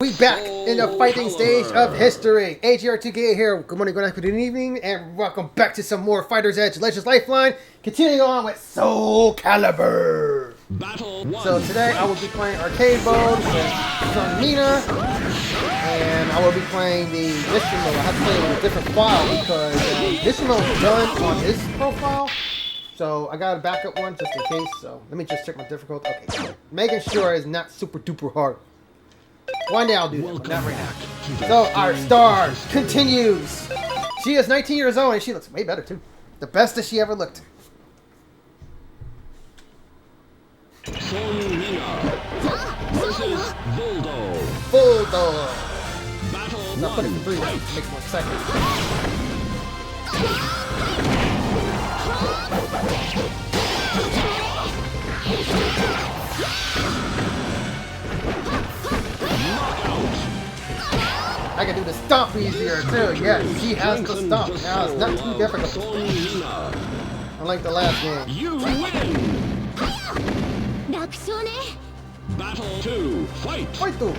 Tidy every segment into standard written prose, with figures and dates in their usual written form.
We back in the fighting stage of history. AGR2K here. Good morning, good afternoon, good evening, and welcome back to some more Fighter's Edge Legends Lifeline. Continuing on with Soulcalibur. So today I will be playing arcade mode with Seong Mina, and I will be playing the mission mode. I have to play it with a different file because mission mode is done on his profile. So I got a backup one just in case. So let me just check my difficulty. Okay, making sure it's not super duper hard. One day I'll do that, but not right now. So our star continues. She is 19 years old and she looks way better too. The best that she ever looked. Seong Mina versus Voldo. Bulldog. Battle Now put it in 3 1. rounds to make it more exciting. I can do the stomp easier too. Yes, she has the stomp. Now it's not too difficult. Unlike the last game. You win. Battle 2. Fight. Fight through.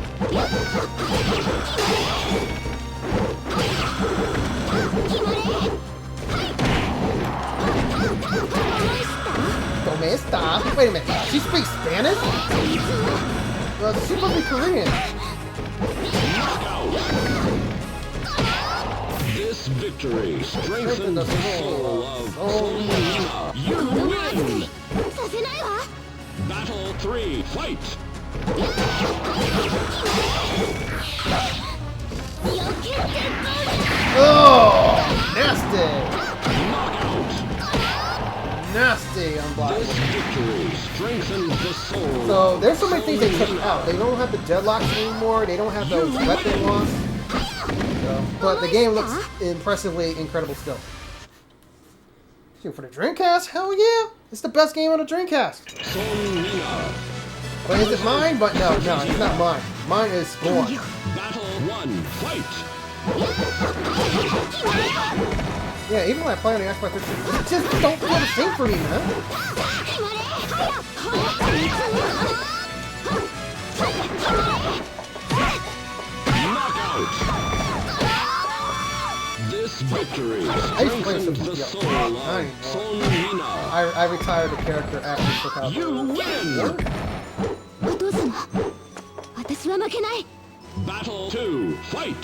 ¿Cómo está? Wait a minute. She speaks Spanish? Well, she must be Korean. This victory strengthens the soul of Seong Mina. You win. Battle 3. Fight. Oh, nasty. Nasty unblocked. This victory strengthens the soul. So there's so many things they took out. They don't have the deadlocks anymore. They don't have those weapon locks. So, but the game looks impressively incredible still. Shoot, for the Dreamcast? Hell yeah! It's the best game on the Dreamcast. Seong Mina. But is it mine? But no, it's not mine. Mine is Spawn. Battle 1. Fight. Yeah, even when I play on the Xbox 360, it just don't feel the same for me, man. This victory I used to play some strengthens the soul I of know. Seong Mina. I retired the character after he took out You win. Battle 2. Fight.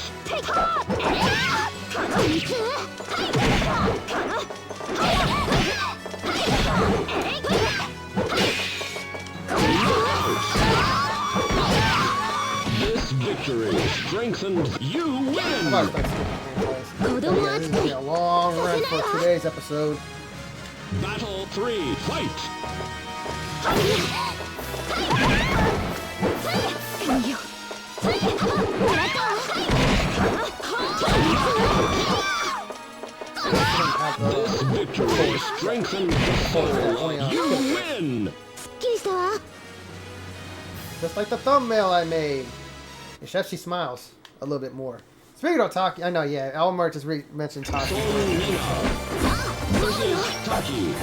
This victory strengthens. You win. Yeah, this is going to be a long run for today's episode. Battle 3. Fight. This victory strengthens the soul of. You win. Just like the thumbnail I made. Except she smiles a little bit more. Speaking of Taki, I know, yeah, Elmer just mentioned Taki. Seong Mina versus Taki.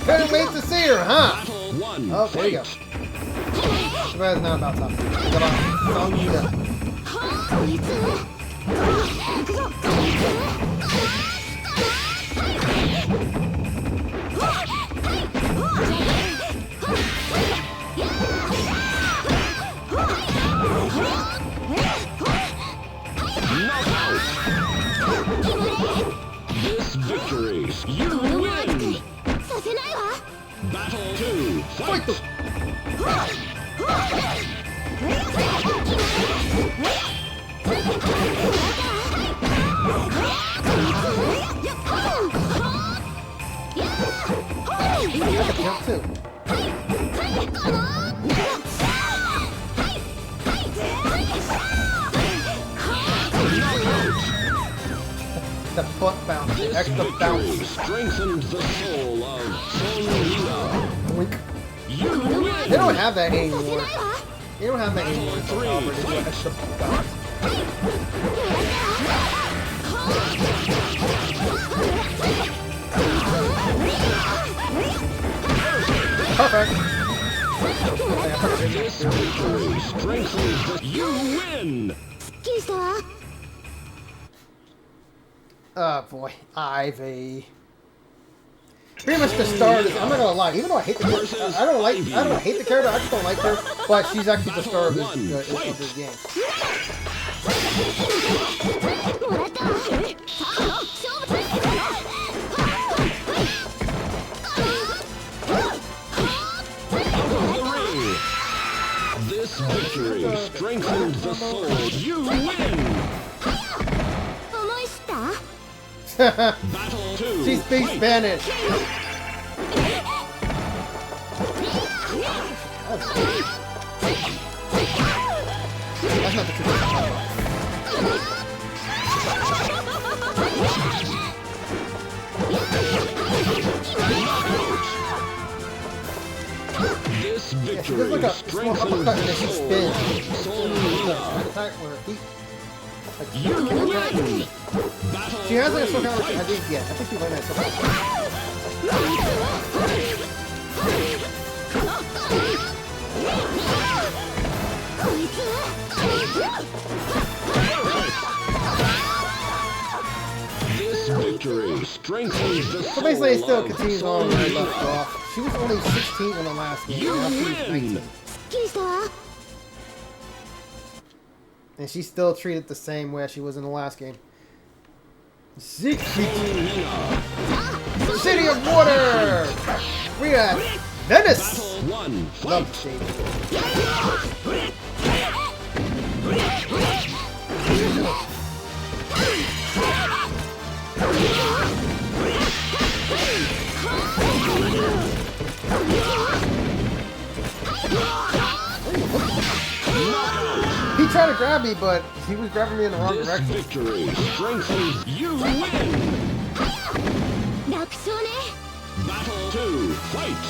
Couldn't wait to see her, huh? Battle 1. Oh, there you go. Fight. But it's not about Taki. It's about Seong Mina. This victory. You win. Battle 2. Fight Fight. I can jump too. The butt bounce, the This extra victory bounce. strengthens the soul of Seong Mina. Blink. You win. They don't have that anymore. They don't have that anymore. Battle 3. They do Fight. extra bounce. Perfect. This victory strengthens the... You win! Oh boy, Ivy. Pretty much the start is, I'm not gonna lie, even though I hate the character, I don't hate the character, I just don't like her, but she's actually the star of this game. This victory strengthens the soul. You win! Battle 2. She speaks Spanish. That's not the truth. This victory There's like a small uppercut and then she spins. Seong Mina. You win! Battle She has like a 3. Soulcalibur, I think, yeah. I think she learned that Soulcalibur. This victory strengthens the soul. So basically, it still of continues Seong on where I Mina. left off. She was only 16 in the last game. You Now she's win! 19. And she's still treated the same way as she was in the last game. Siegfried, City of Water! We are Venice! Battle 1. Love Fight! the He tried to grab me, but he was grabbing me in the wrong This direction. victory strengthens. You win! Battle 2. Fight!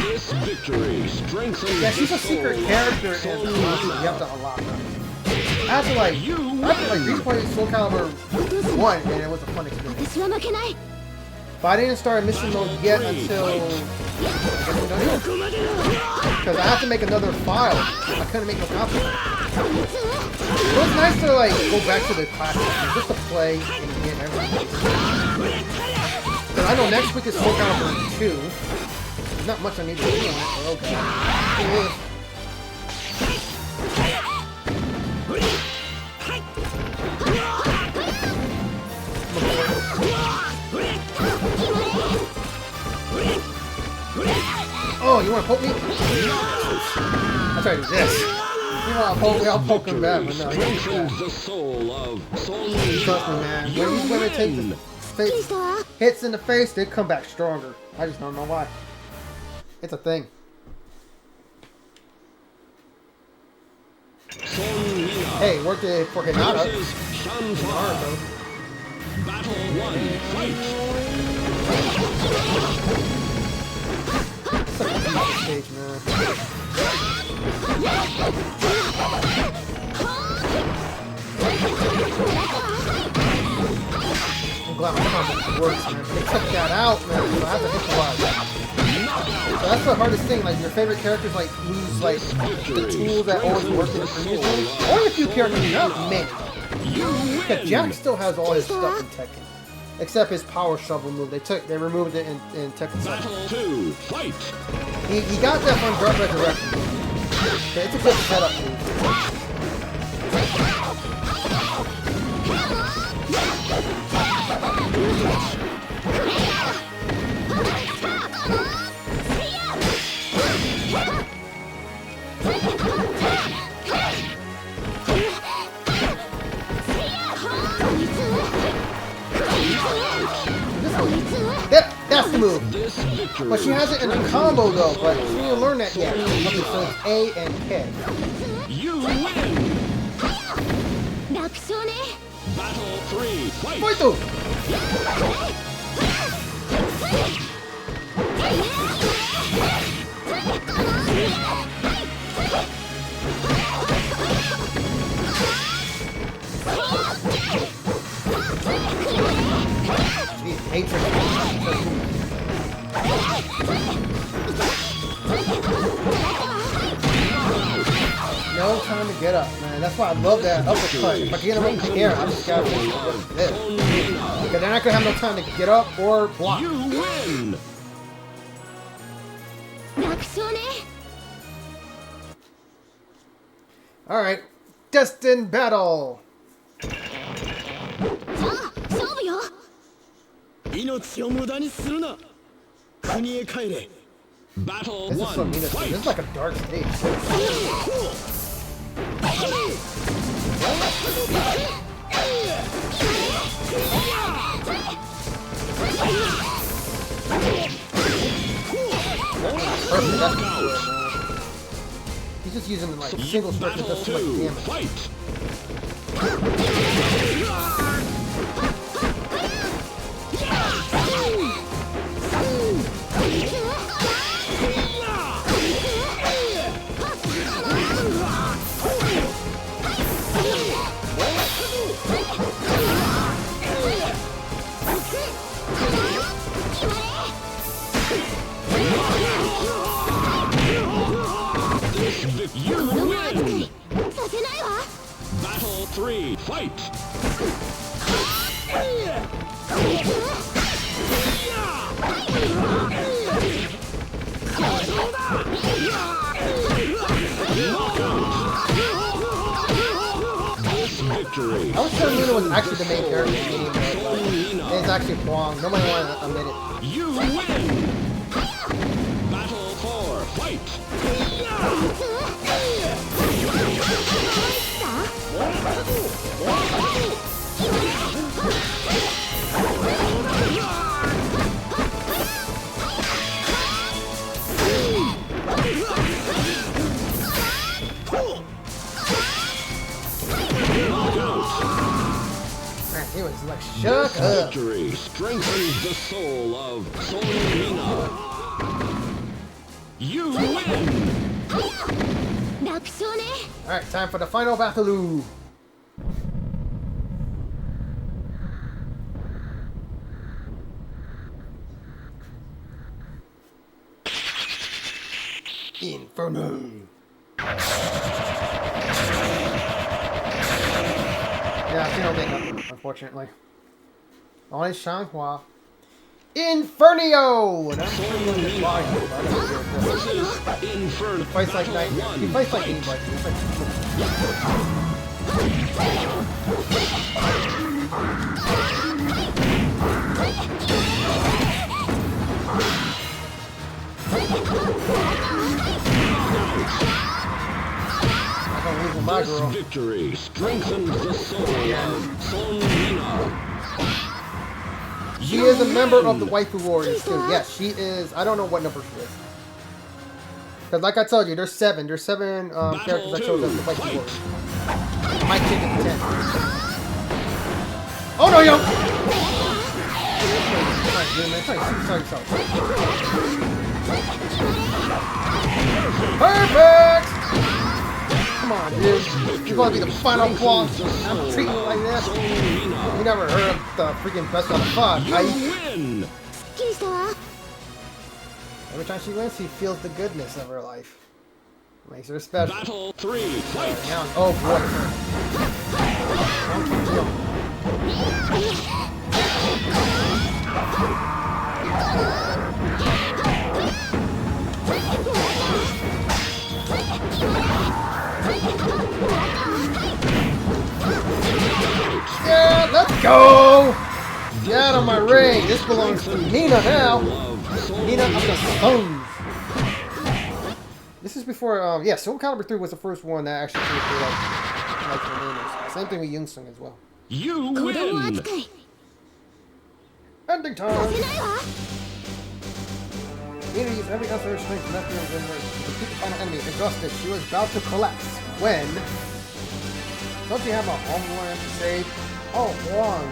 This victory strengthens. Yeah, she's a the secret soul character, of and Seong you Mina. have to unlock her. I had to replay Soulcalibur 1, and it was a fun experience. But I didn't start mission mode yet until because I have to make another file. I couldn't make no copy. It was nice to like go back to the classic just to play and get everything. But I know next week is Soulcalibur 2. There's not much I need to do on it. But okay. Oh, you want to poke me? I'll try to do this. You want to poke me? I'll poke him back. But no, he ain't Strengthens that. the soul of Seong Mina. Trust me, man. When these women take the hits in the face, they come back stronger. I just don't know why. It's a thing. Seong Mina Hey, worked it for Hinata. versus Shanfa. Battle 1. Fight! Such a beautiful stage, man. I'm glad my combo works, man. They took that out, man. So I have to hit the line. So that's the hardest thing. Like your favorite characters, like lose like the tools that always work in the previous games. Only a few characters, not many. But Jack still has all his stuff in Tekken, except his power shovel move. They removed it in Tekken 7. Battle 2. Fight! He got that from Dark Resurrection. Okay, it's a good setup move. That's the move. This victory. But she has it in a combo though, but she didn't learn that yet. Okay, so it's A and K. You win! Battle 3. Fight! Fight! Jeez, hatred. No time to get up, man. That's why I love that uppercut. If I can get him up in the air, I just gotta finish this. Because they're not gonna have no time to get up or block. You win! Alright. Destined battle! 命を無駄にするな国へ帰れ Battle This is Seong 1, Mina. This fight! is like a dark stage. Perfect, that's good, man. He's just using like single strike that does too much 2, damage. fight! You win! Battle 3, fight! Victory! I was telling Mina was actually the main character in the game, but Seong Mina. it's actually wrong. Nobody wanted to admit it. You win! Battle 4, fight! Man, he was like, shut up. Victory strengthens the soul of Seong Mina. You win! Alright, time for the final battle. Inferno. Yeah, she don't make up, unfortunately. Only Shanghua. Infernio! And I'm Seong going to Mina fly him, but I don't care. versus Inferno. He fights like nightmare. He fights like anybody. He fights like I'm losing my This girl. victory strengthens the soul of Seong Mina. She is a member of the Waifu Warriors too. Yes, she is. I don't know what number she is. Because like I told you, there's seven. There's seven characters that shows up the Waifu Warriors. Might change it to 10. Oh no, yo! Perfect! Come on, dude. You're gonna be the final boss. I'm treating you like this. You never heard of the freaking best of the fuck. You win! Every time she wins, she feels the goodness of her life. Makes her special. Battle 3, fight! Now, oh boy. Yeah, let's go! Get out of my ring. This belongs to Mina now. Mina of the Stones. This is before, yeah, Soulcalibur 3 was the first one that actually came through, like the names. Same thing with Youngsung as well. You win! Ending time! Mina used every ounce of her strength to defeat the final enemy, exhausted. She was about to collapse when... Don't you have a homeland to save? Oh, wrong.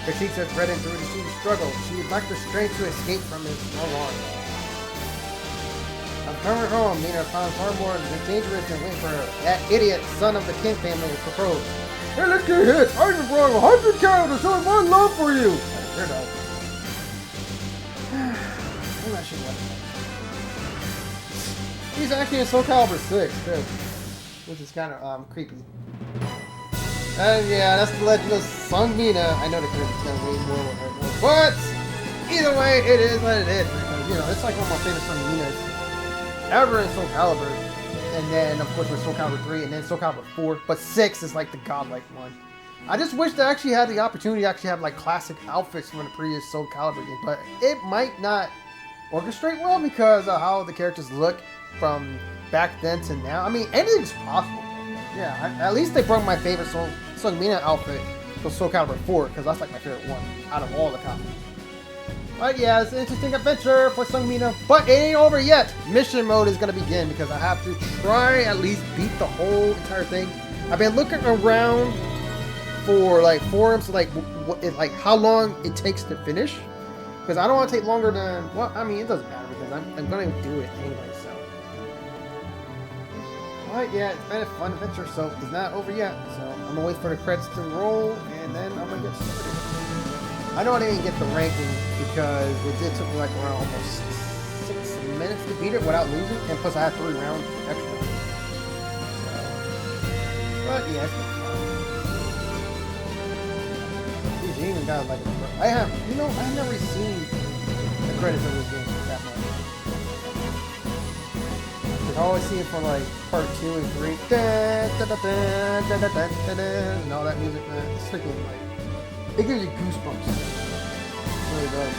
Her cheeks had reddened through the struggle. She lacked the strength to escape from his alarm. I'm coming home. Mina found far more dangerous than waiting for her. That idiot son of the King family will propose. Hey, let's get hit. I just brought 100 cattle to show my love for you. Weirdo. I'm not sure what. He's actually in Soulcalibur 6 too, which is kind of creepy. And yeah, that's the legend of Seong Mina. I know the character's gonna way more with her, but either way, it is what it is. Because, you know, it's like one of my favorite Seong Minas ever in Soulcalibur. And then, of course, with Soulcalibur 3, and then Soulcalibur 4. But 6 is like the godlike one. I just wish they actually had the opportunity to actually have like classic outfits from the previous Soulcalibur game. But it might not orchestrate well because of how the characters look from back then to now. I mean, anything's possible. Yeah, at least they brought my favorite Seong Mina outfit for Soulcalibur 4, because that's like my favorite one out of all the copies. But yeah, it's an interesting adventure for Seong Mina, but it ain't over yet. Mission mode is going to begin because I have to try at least beat the whole entire thing. I've been looking around for like forums, like like how long it takes to finish, because I don't want to take longer than, well, I mean, it doesn't matter because I'm going to do it anyway, so. But yeah, it's been a fun adventure, so it's not over yet. So I'm gonna wait for the credits to roll, and then I'm gonna get started. I know I didn't get the ranking because it took me like around almost 6 minutes to beat it without losing, and plus I had 3 rounds extra. So, but yeah, it's been fun. Geez, you even got like I have, you know, I've never seen the credits of this game that much. I always see it from like part 2 and 3. And all that music, man. It's freaking like, it gives you goosebumps. It really does.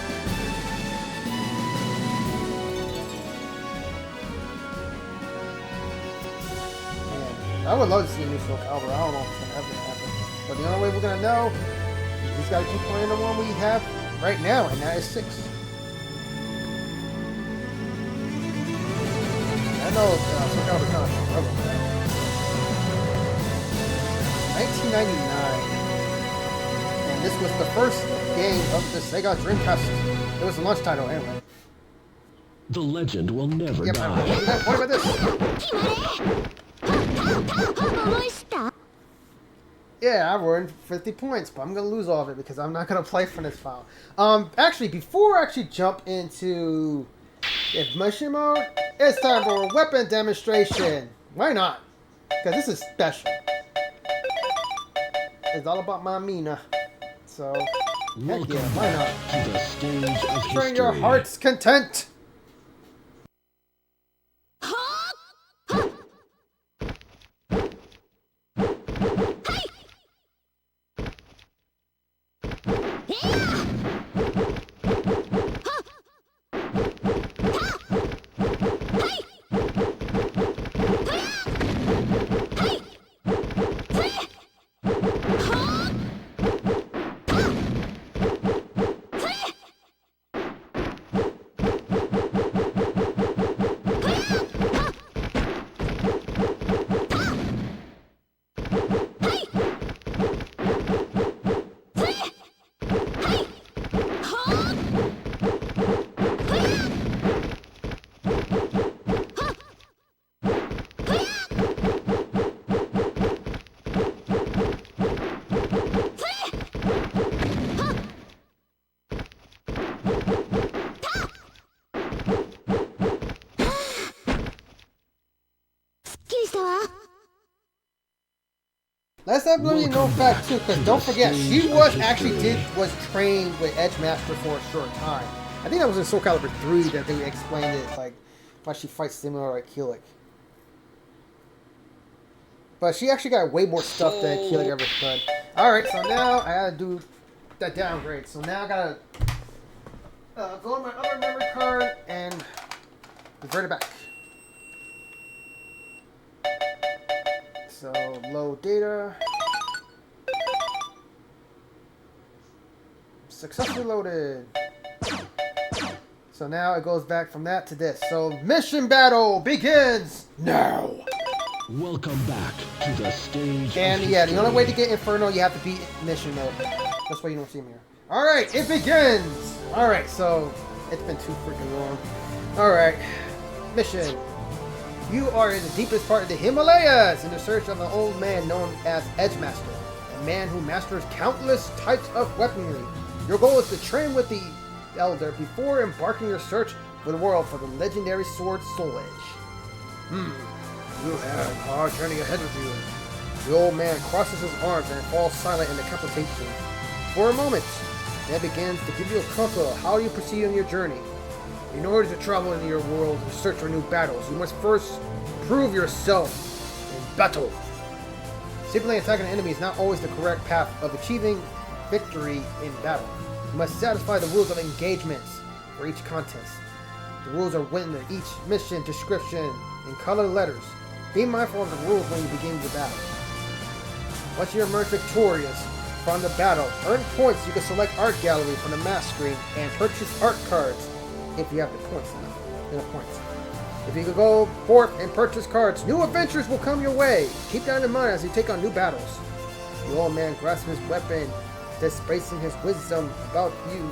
Man, I would love to see a new Soulcalibur. I don't know if it's gonna ever happen. But the only way we're gonna know is we just gotta keep playing the one we have right now, and that is 6. I know Soulcalibur kind of struggled with that. 1999. And this was the first game of the Sega Dreamcast. It was the launch title anyway. The legend will never Yep, die. what about this? Yeah, I earned 50 points, but I'm going to lose all of it because I'm not going to play for this file. Actually, before I actually jump into mission mode, it's time for a weapon demonstration. Why not? Because this is special. It's all about my Mina. So, heck yeah, why not? To the stage of Train your history. heart's content. Let's not really know fact too, because don't forget, she was trained with Edgemaster for a short time. I think that was in Soulcalibur 3 that they explained it, like why she fights similar to Keelik. But she actually got way more stuff than Keelik ever could. Alright, so now I gotta do that downgrade. So now I gotta go on my other memory card and revert it back. So, load data. Successfully loaded. So now it goes back from that to this. So, mission battle begins now. Welcome back to the stage. And yeah, the only way to get Inferno, you have to beat mission mode. That's why you don't see me here. Alright, it begins! Alright, so it's been too freaking long. Alright. mission. You are in the deepest part of the Himalayas in the search of an old man known as Edgemaster, a man who masters countless types of weaponry. Your goal is to train with the Elder before embarking your search for the world for the legendary sword Soul Edge. You have a hard journey ahead of you. The old man crosses his arms and falls silent in the contemplation. For a moment, that begins to give you a counsel of how you proceed on your journey. In order to travel into your world and search for new battles, you must first prove yourself in battle. Simply attacking an enemy is not always the correct path of achieving victory in battle. You must satisfy the rules of engagements for each contest. The rules are written in each mission description in colored letters. Be mindful of the rules when you begin the battle. Once you emerge victorious from the battle, earn points. You can select Art Gallery from the map screen and purchase art cards if you have the points enough points. If you can go forth and purchase cards, new adventures will come your way. Keep that in mind as you take on new battles. The old man grasps his weapon, displaying his wisdom about you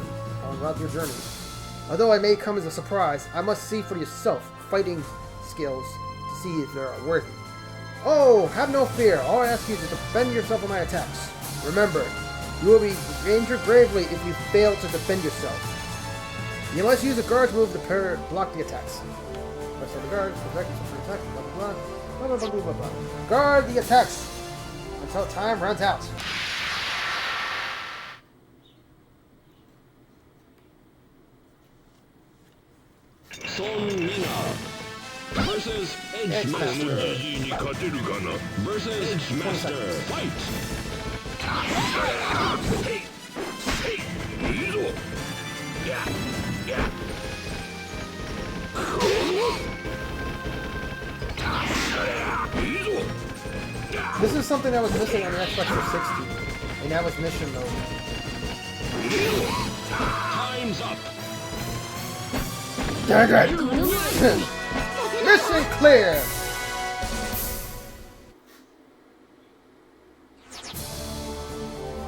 throughout your journey. Although it may come as a surprise, I must see for yourself fighting skills to see if they are worthy. Oh, have no fear. All I ask you is to defend yourself from my attacks. Remember, you will be injured gravely if you fail to defend yourself. You must use a guard's move to block the attacks. Press the guard, protect yourself from attack, blah blah blah, blah blah blah blah blah. Guard the attacks until time runs out. Seong Mina versus Edgemaster. Versus Edgemaster. Fight! This is something that was missing on the Xbox 360, and that was mission mode. Time's up. Dang it! Mission clear!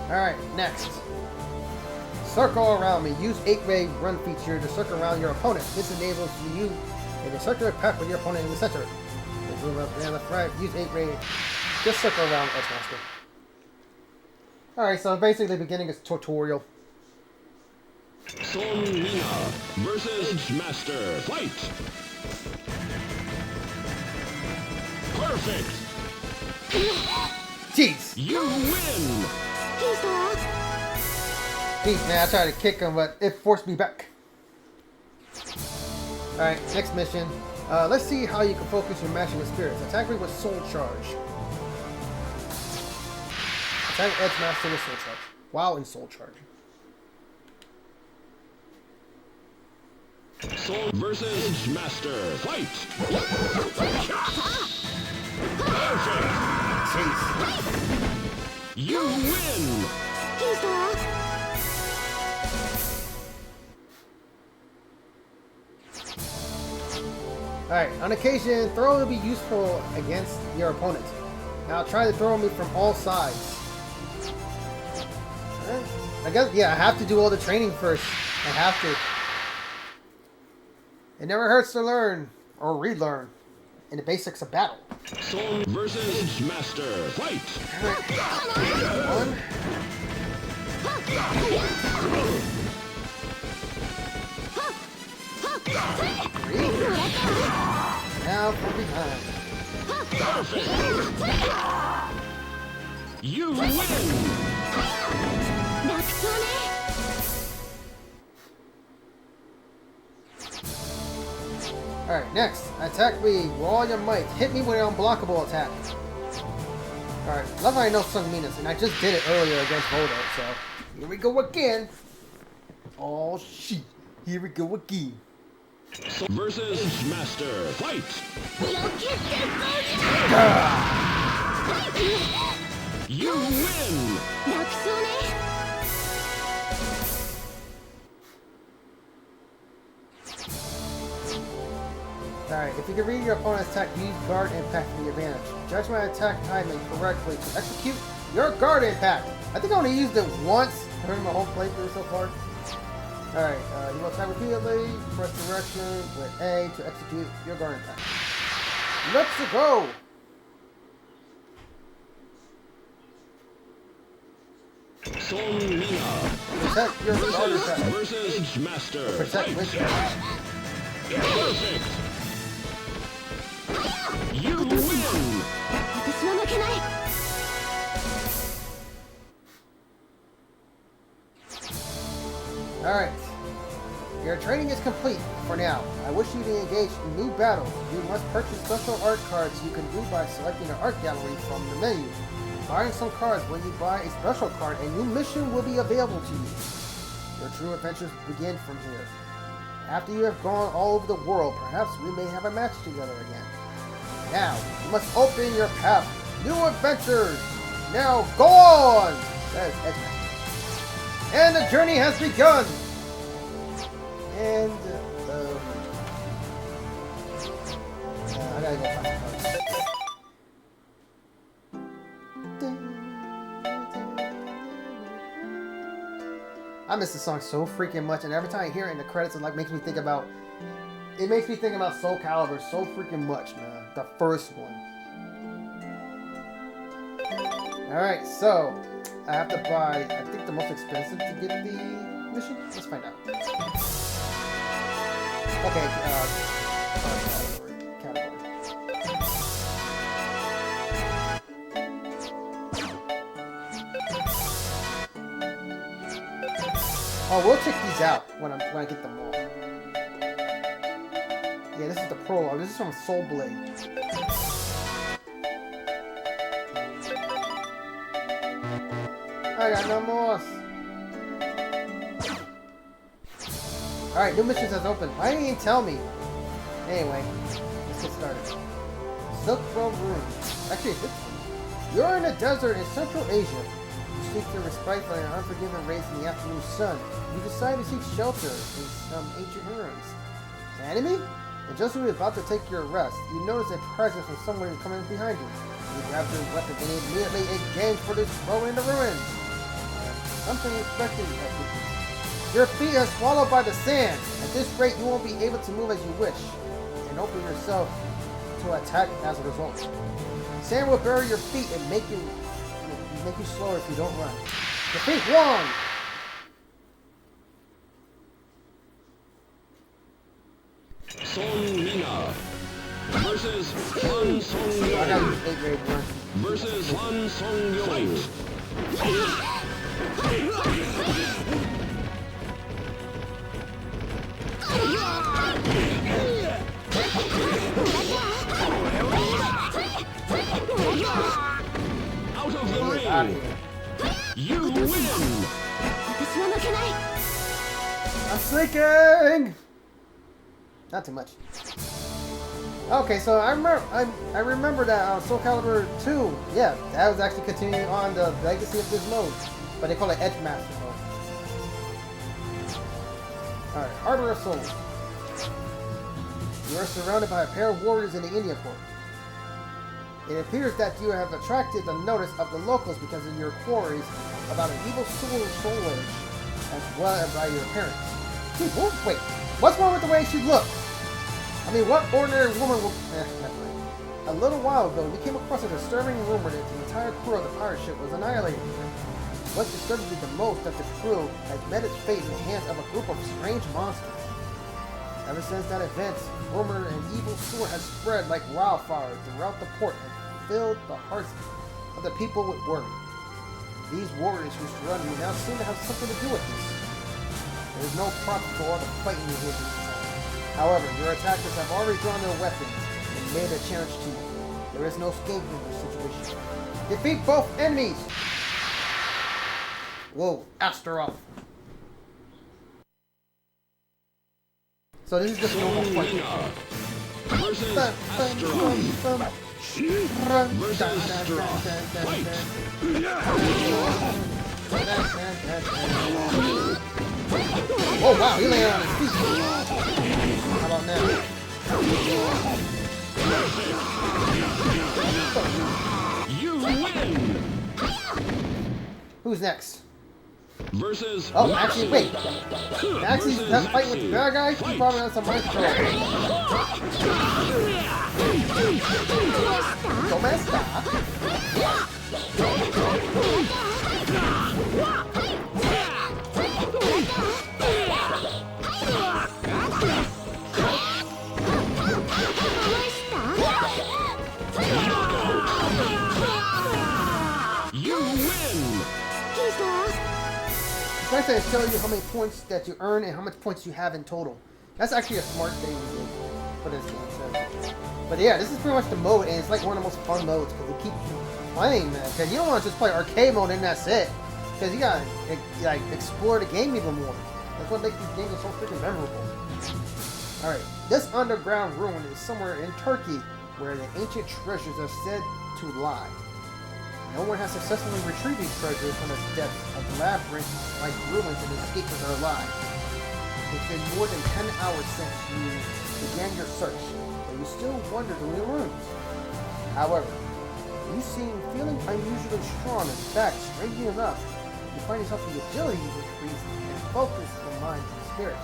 Alright, next. Circle around me. Use 8-way run feature to circle around your opponent. This enables you in a circular path with your opponent in the center. Move up, down, left, right. Use 8-way. Just circle around Edgemaster. Alright, so basically the beginning is tutorial. Seong Mina versus Edgemaster. Fight! Perfect! Jeez! You win! Jeez, man, I tried to kick him, but it forced me back. Alright, next mission. Let's see how you can focus your matching with spirits. Attack me with Soul Charge. Attack Edgemaster with Soul Charge. While in Soul Charge. Soul versus Edgemaster. Fight! Perfect! Jeez. You win! Alright, on occasion, throw will be useful against your opponent. Now try to throw me from all sides. Alright. I guess, yeah, I have to do all the training first. I have to. It never hurts to learn, or relearn, in the basics of battle. Soul versus Edgemaster. Fight! One. Three. Now from behind. Perfect! You win! Alright, next. Attack me with all your might. Hit me with an unblockable attack. Alright, love how I know Seong Mina, and I just did it earlier against Vodo, so here we go again. Oh shit. Here we go again. Versus Edgemaster. Fight! You win! Alright, if you can read your opponent's attack, use guard impact for the advantage. Judge my attack timing correctly to execute your guard impact. I think I only used it once during my whole playthrough so far. Alright, you will attack repeatedly. Press direction with A to execute your guard attack. Let's go! Seong Mina Protect your guard attack. versus Master. Protect with your Perfect. You win. 私は負けない Alright. Your training is complete for now. I wish you to engage in new battles. You must purchase special art cards you can do by selecting an art gallery from the menu. Buying some cards when you buy a special card, a new mission will be available to you. Your true adventures begin from here. After you have gone all over the world, perhaps we may have a match together again. Now, you must open your path. New adventures! Now, go on! That is Edgeman. And the journey has begun! And, I gotta go find some cards. I miss the song so freaking much, and every time I hear it in the credits, it like makes me think about Soulcalibur so freaking much, man. The first one. Alright, so I have to buy, I think, the most expensive to get the mission. Let's find out. Okay, category. Oh, we'll check these out when I get them all. Yeah, this is the prologue. This is from Soul Blade. I got no more. Alright, new missions has opened. Why didn't you tell me? Anyway, let's get started. Silk Road Ruins. Actually, you're in a desert in Central Asia. You seek to respite by an unforgiving race in the afternoon sun. You decide to seek shelter in some ancient ruins. An enemy? And just when you're about to take your rest, you notice a presence from someone coming behind you. You grab your weapon and immediately engage for this throw in the ruins. Something expected of you. Your feet are swallowed by the sand. At this rate, you won't be able to move as you wish, and open yourself to attack as a result. Sand will bury your feet and make you slower if you don't run. Defeat Wong! Seong Mina versus Han Song I got Yong this 8th grade run. versus Han Song Yong. Out of the ring. You win. 私は負けない I'm sneaking! Not too much. Okay, so I remember that Soulcalibur 2, yeah, that was actually continuing on the legacy of this mode, but they call it Edge Master mode. Alright, Harbor of Souls. You are surrounded by a pair of warriors in the Indian port. It appears that you have attracted the notice of the locals because of your quarries about an evil soul age, as well as by your appearance. Wait, what's wrong with the way she looked? I mean, what ordinary woman will... never mind. A little while ago, we came across a disturbing rumor that the entire crew of the pirate ship was annihilated. What disturbed me the most that the crew had met its fate in the hands of a group of strange monsters. Ever since that event, rumor and evil sword has spread like wildfire throughout the port and filled the hearts of the people with worry. These warriors who surround you now seem to have something to do with this. There is no profit for all the fighting you hear this time. However, your attackers have already drawn their weapons and made a challenge to you. There is no escape in this situation. Defeat both enemies! Whoa, Astaroth. So this is just normal fight. Versus Astaroth. Versus Astaroth. Fight. Oh wow, he landed on his feet. How about now? You win. Who's next? versus Oh, actually, wait. Actually, that fight with the bad guy, he probably has some mind control. you win. It's nice that it shows you how many points that you earn and how much points you have in total. That's actually a smart thing for this game. So. But yeah, this is pretty much the mode, and it's like one of the most fun modes because you keep playing, man. Because you don't want to just play arcade mode and that's it. Because you gotta like explore the game even more. That's what makes these games so freaking memorable. All right, this underground ruin is somewhere in Turkey, where the ancient treasures are said to lie. No one has successfully retrieved these treasures from the depths of labyrinth-like ruins and escaped with their lives. It's been more than 10 hours since you began your search, but you still wander through the rooms. However, you seem feeling unusually strong. In fact, strangely enough, you find yourself the agility you increase and focus from mind and spirit.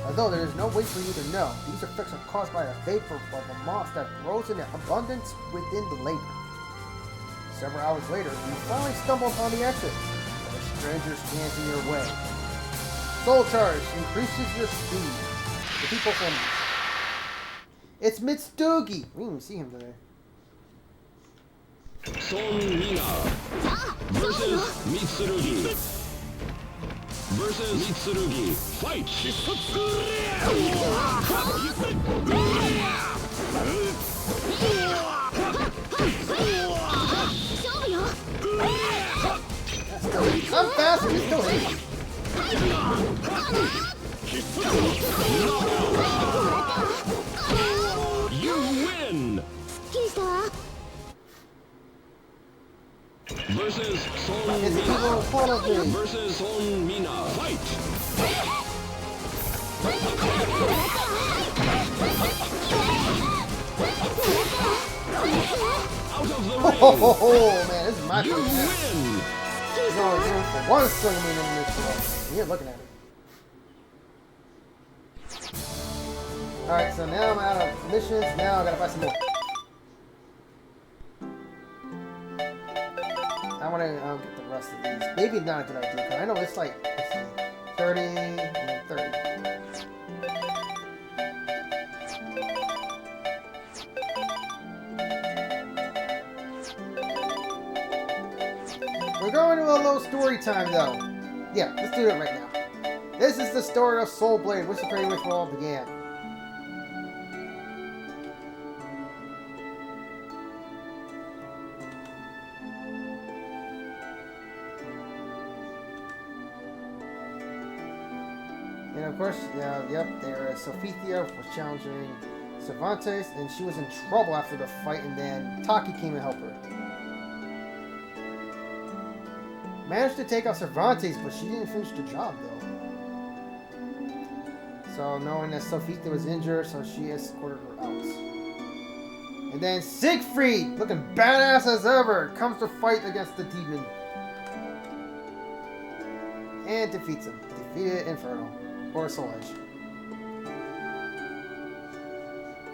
Although there is no way for you to know, these effects are caused by a vapor of a moss that grows in abundance within the labyrinth. Several hours later, you finally stumble upon the exit, but a stranger stands in your way. Soul Charge increases your speed. The people from... It's Mitsugi! We didn't even see him today. Seong Mina versus Mitsurugi. Versus Mitsurugi. Fight! I'm faster, it's still easy. You win! Versus Seong It's Mina people quality. versus Seong Mina. Fight! Out of the ring! Oh, man, this is my You first match. win! There's only room for one Seong Mina in this show. And you're looking at it. Alright, so now I'm out of missions. Now I gotta buy some more. I want to get the rest of these. Maybe not a good idea, because I know it's like, let's see, 30 and 30. We're going to a little story time, though. Yeah, let's do it right now. This is the story of Soul Blade, which is pretty much where it all began. And of course, there Sophia was challenging Cervantes, and she was in trouble after the fight, and then Taki came to help her. Managed to take out Cervantes, but she didn't finish the job, though. So, knowing that Sophia was injured, so she escorted her out. And then Siegfried, looking badass as ever, comes to fight against the demon. And defeats him. Defeated Inferno. Or Soul Edge.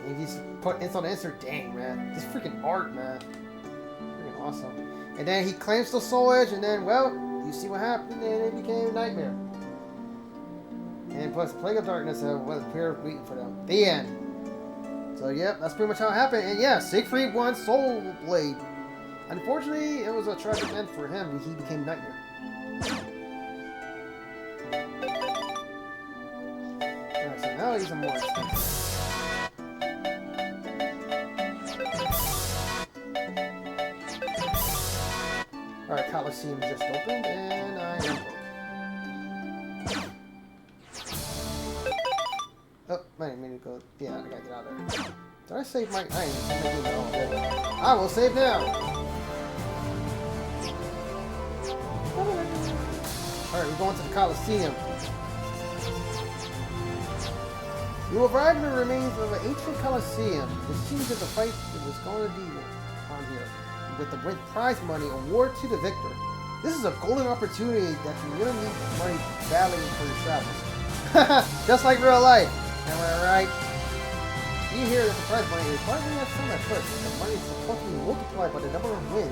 And he's put insult to insert. Dang, man. This freaking art, man. Freaking awesome. And then he claims the Soul Edge, and then, well, you see what happened, and it became a nightmare. And plus, Plague of Darkness was appeared waiting for them. The end. So, yep, that's pretty much how it happened. And yeah, Siegfried won Soul Blade. Unfortunately, it was a tragic end for him. He became Nightmare. Alright, so now these are more expensive. Alright, Coliseum just opened, and I am broke. Oh, I didn't mean to go. Yeah, I gotta get out of there. Did I save my... I didn't save my game already. I will save now! Alright, we're going to the Coliseum. You arrive in the remains of an ancient Coliseum. It seems that the fight was going to be on here, with the prize money awarded to the victor. This is a golden opportunity that you really need money badly for your travels. Just like real life. Am I right? You hear that the prize money is probably not some at first, but the money is supposed to be multiplied by the number of wins.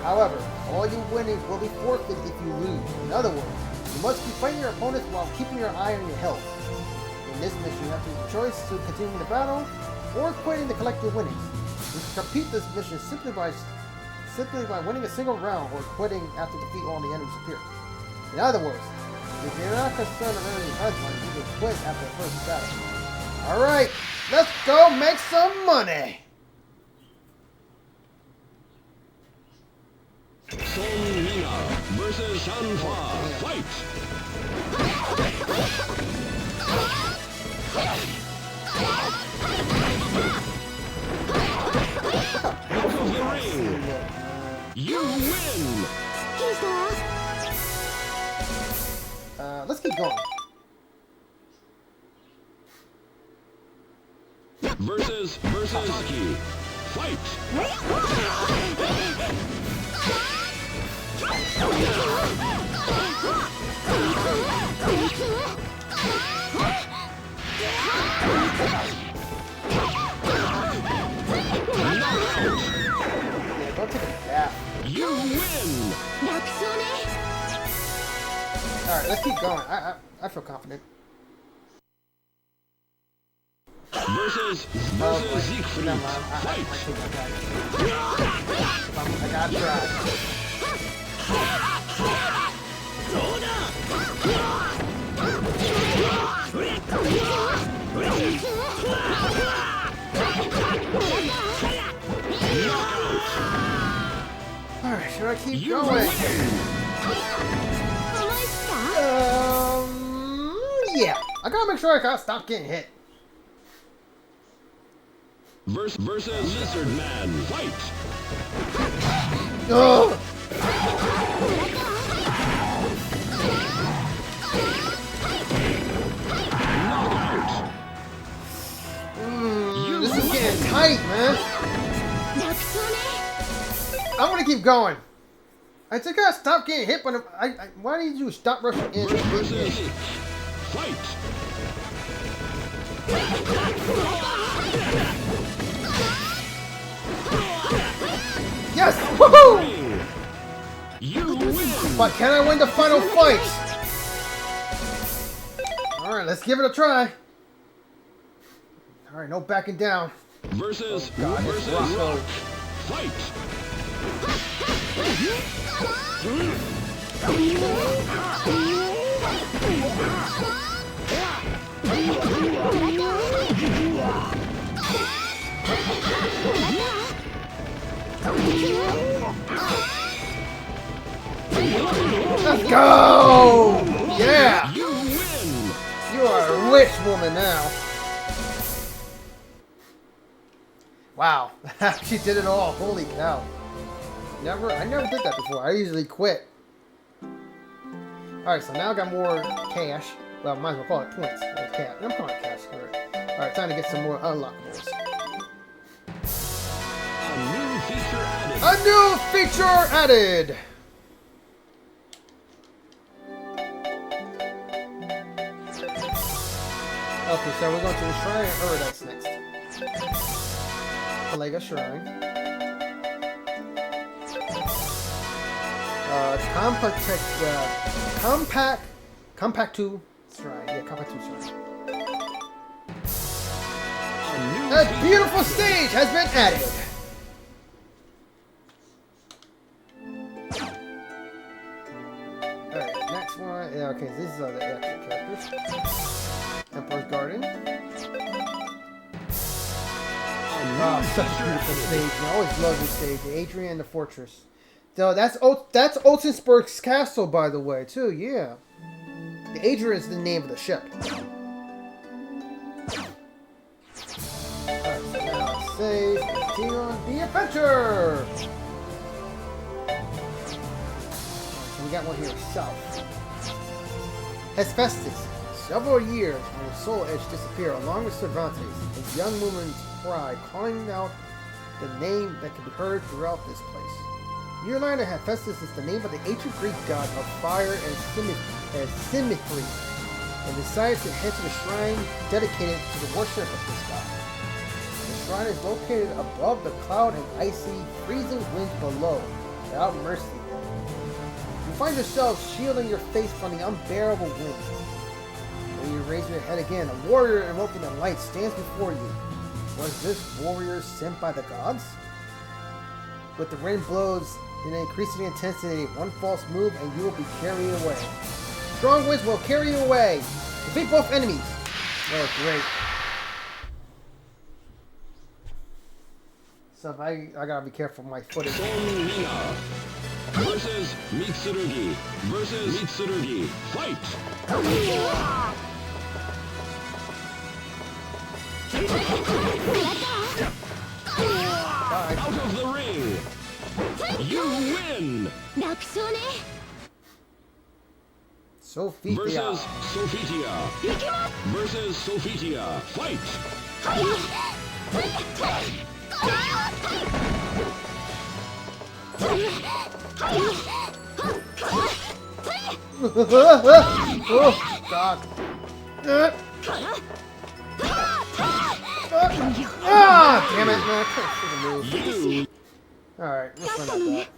However, all your winnings will be forfeited if you lose. In other words, you must be fighting your opponents while keeping your eye on your health. In this mission, you have to make a choice to continue the battle or quitting to collect your winnings. You can complete this mission simply by winning a single round or quitting after defeat all the enemies appear. In other words, if you're not concerned with earning prize money, you can quit after the first battle. Alright, let's go make some money! Seong Mina versus Shanfa. Fight! Out of the ring! You win! Let's keep going. Versus Sasaki. Fight! Yeah, go take a bath. You win! Alright, let's keep going. I feel confident. Versus Siegfried. Never mind. Fight! I gotta try. Alright, should I keep going? Yeah. I gotta make sure I gotta stop getting hit. Versus Lizard Man. Fight! Ugh. This is getting tight, man. I'm gonna keep going. I just gotta stop getting hit, but why did you stop rushing in? Versus Fight! Yes! Woohoo! You win! But can I win the final fight? Alright, let's give it a try. Alright, no backing down. Versus God, it's Rock. Fight! Let's go! Yeah! You win! You are a rich woman now. Wow, she did it all. Holy cow. I never did that before. I usually quit. Alright, so now I got more cash. Well, might as well call it points. Or cash. I'm calling it cash. Alright, time to get some more unlockables. A new feature added. A new feature added! Okay, so we're going to the Shrine of Uridex next. Palega Shrine. Compact 2 Shrine. Yeah, Compact 2 Shrine. A beautiful stage has been added! Alright, next one. Yeah, okay, these are the extra characters. Emperor's Garden. Oh, such a beautiful stage. I always love this stage. The Adrian and the Fortress. So that's Oltensburg's castle, by the way, too. Yeah. The Adrian is the name of the ship. Alright, so now save. Continue on the adventure. So we got one here. South. Hephaestus. Several years when the Soul Edge disappeared, along with Cervantes, a young woman's cry calling out the name that can be heard throughout this place. Lifeline Hephaestus is the name of the ancient Greek god of fire and symmetry, and decided to head to the shrine dedicated to the worship of this god. The shrine is located above the cloud and icy, freezing winds below, without mercy. You find yourself shielding your face from the unbearable wind. When you raise your head again, a warrior invoking the light stands before you. Was this warrior sent by the gods? With the wind blows in increasing intensity, one false move and you will be carried away. Strong winds will carry you away. Defeat both enemies. Oh, great. So I gotta be careful with my footage. Seong Mina versus Mitsurugi versus Mitsurugi. Fight! Out of the ring! You win! 楽勝ね。 Sophia. Versus Sophia. Versus Sophia. Fight! Oh, God. Ah, damn it. No, I couldn't see the move. Alright, let's run that back.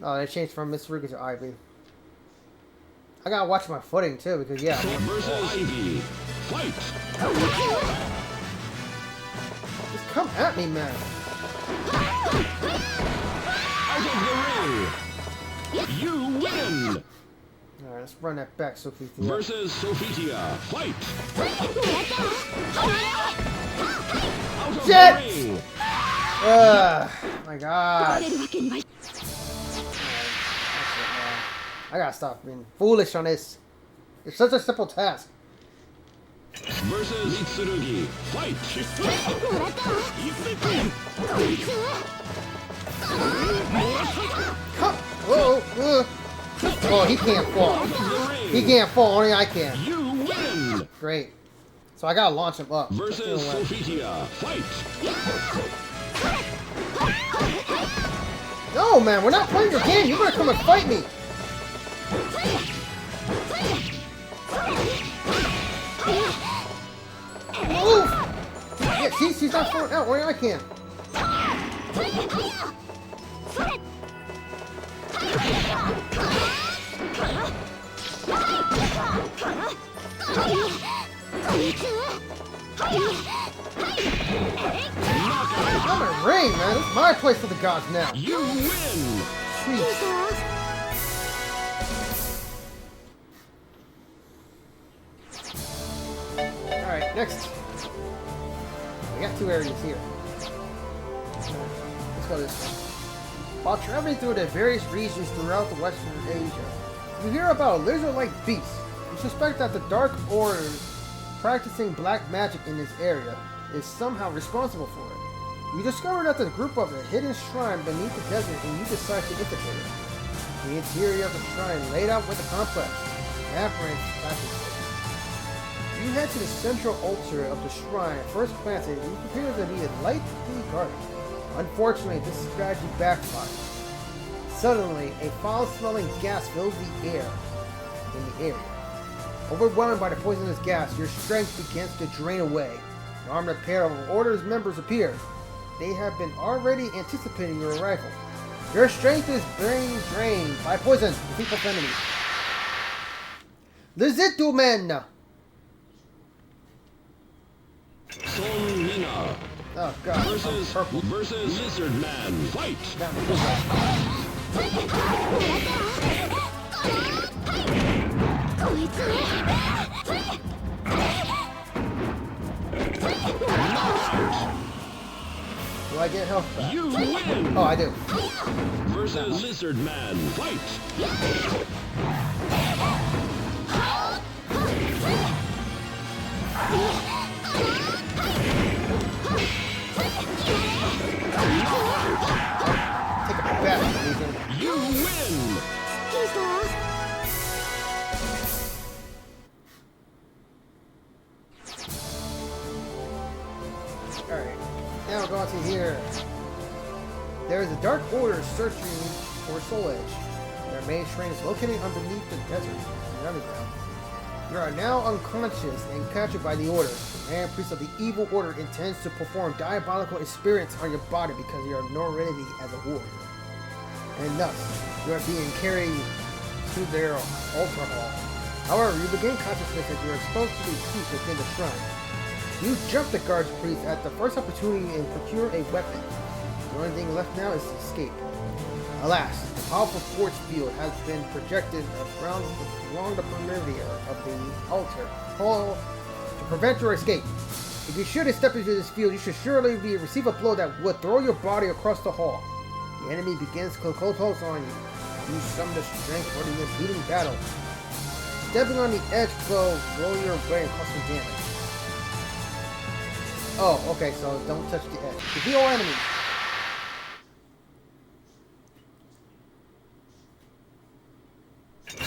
Oh, they changed from Miss Ruka to Ivy. I gotta watch my footing too, because yeah. Versus Ivy. Fight! Just come at me, man. Out of the ring! You win! Alright, let's run that back, Sophia. Versus Sophia. Fight! Out of Shit! the ring! My God. れるわけにはい I gotta stop being foolish on this. It's such a simple task. Versus Mitsurugi. Fight! Come. Oh, he can't fall. Out of the ring! He can't fall, only I can. You win! Great. So I gotta launch him up. Versus Sophia. Fight! No, man, we're not playing your game. You better come and fight me. Move! Yeah, she's not throwing out. Only I can. I'm in a ring, man. It's my place for the gods now. You win! Jeez. Alright, next. We got two areas here. Let's go this way. While traveling through the various regions throughout the Western Asia, you hear about a lizard-like beast. You suspect that the Dark Orders practicing black magic in this area is somehow responsible for it. You discover that the group of a hidden shrine beneath the desert and you decide to infiltrate it. The interior of the shrine laid out with a complex, labyrinth passageway. You head to the central altar of the shrine. At first glance, it appears to be lightly guarded. Unfortunately, this strategy backfires. Suddenly, a foul-smelling gas fills the air in the area. Overwhelmed by the poisonous gas, your strength begins to drain away. An armored pair of Order's members appear. They have been already anticipating your arrival. Your strength is being drained by poison. Defeat both enemies. Lizitumen! Seong Mina Oh god. versus Lizard Man. Fight! Do I get health back? You win! Oh, I do. Versus Lizard Man. Fight! Take it back, Ethan. You win! キリしたわ Alright. Now we're going to here. There is a dark order searching for Soul Edge. Their main shrine is located underneath the desert, in the underground. You are now unconscious and captured by the Order. The Grand Priest of the Evil Order intends to perform diabolical experiments on your body because you are no ready as a warrior. And thus, you are being carried to their altar hall. However, you regain consciousness as you are exposed to the heat within the shrine. You jump the guards priest at the first opportunity and procure a weapon. The only thing left now is to escape. Alas, a powerful force field has been projected along the perimeter of the altar hall to prevent your escape. If you should step into this field, you should surely receive a blow that would throw your body across the hall. The enemy begins to close on you. You summon the strength for the impeding battle. Stepping on the edge will roll your way and cause some damage. Oh, okay, so don't touch the edge. Defeat all enemies.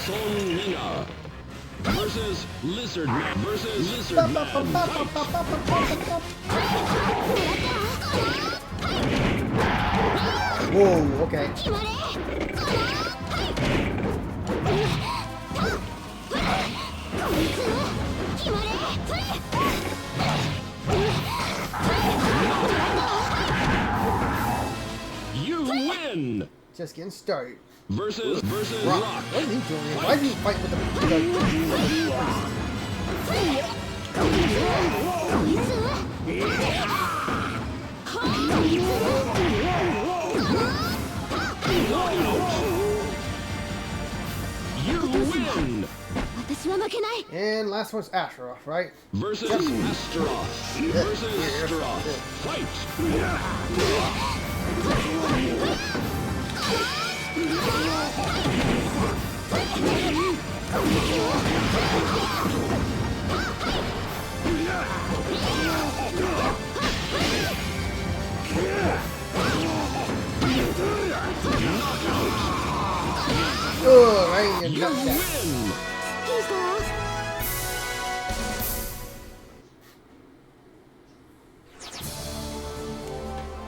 Seong Mina versus Lizard Man versus Lizard Man. Whoa, okay. You win. Just getting started. Versus Rock. Rock. What is he doing? Why is he fighting with the You win. And last one's Astaroth, right? Versus Astaroth. Versus Astaroth. Fight. Oh, right in You your nutsack. win.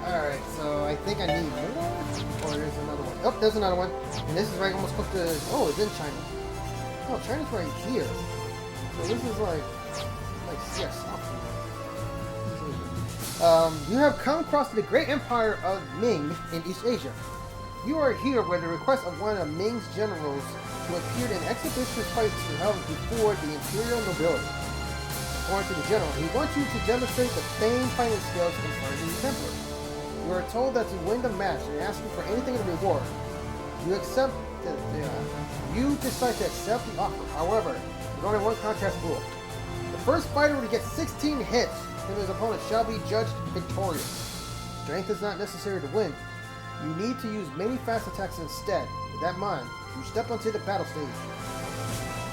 Alright, so I think I need more? Or there's another one. Oh, there's another one. And this is right almost close to... Oh, it's in China. Oh, China's right here. So this is like yeah, South. You have come across the great empire of Ming in East Asia. You are here with the request of one of Ming's generals to appear in an exhibition fight to held before the imperial nobility. According to the general, he wants you to demonstrate the famed fighting skills in front of the emperor. You are told that to win the match and ask you for anything in reward. You decide to accept the offer. However, there's only one contest rule. The first fighter to get 16 hits and his opponent shall be judged victorious. Strength is not necessary to win. You need to use many fast attacks instead. With that in mind, you step onto the battle stage.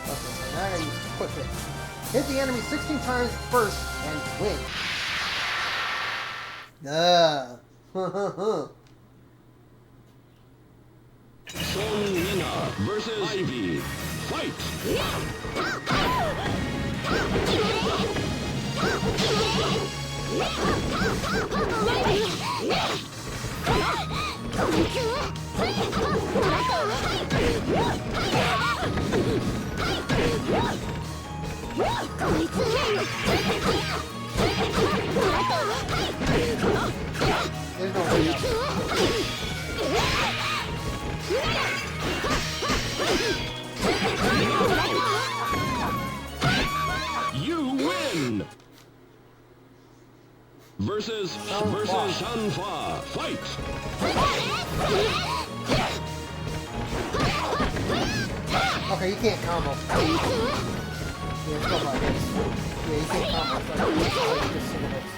Okay, so now I gotta use quick hit. Hit the enemy 16 times first and win. Seong Mina versus Ivy. Fight. There's no way out. You win. Versus Shanfa. Fight. Okay, you can't combo. Yeah, it's not like this. Yeah, you can't combo. It's like just single hits.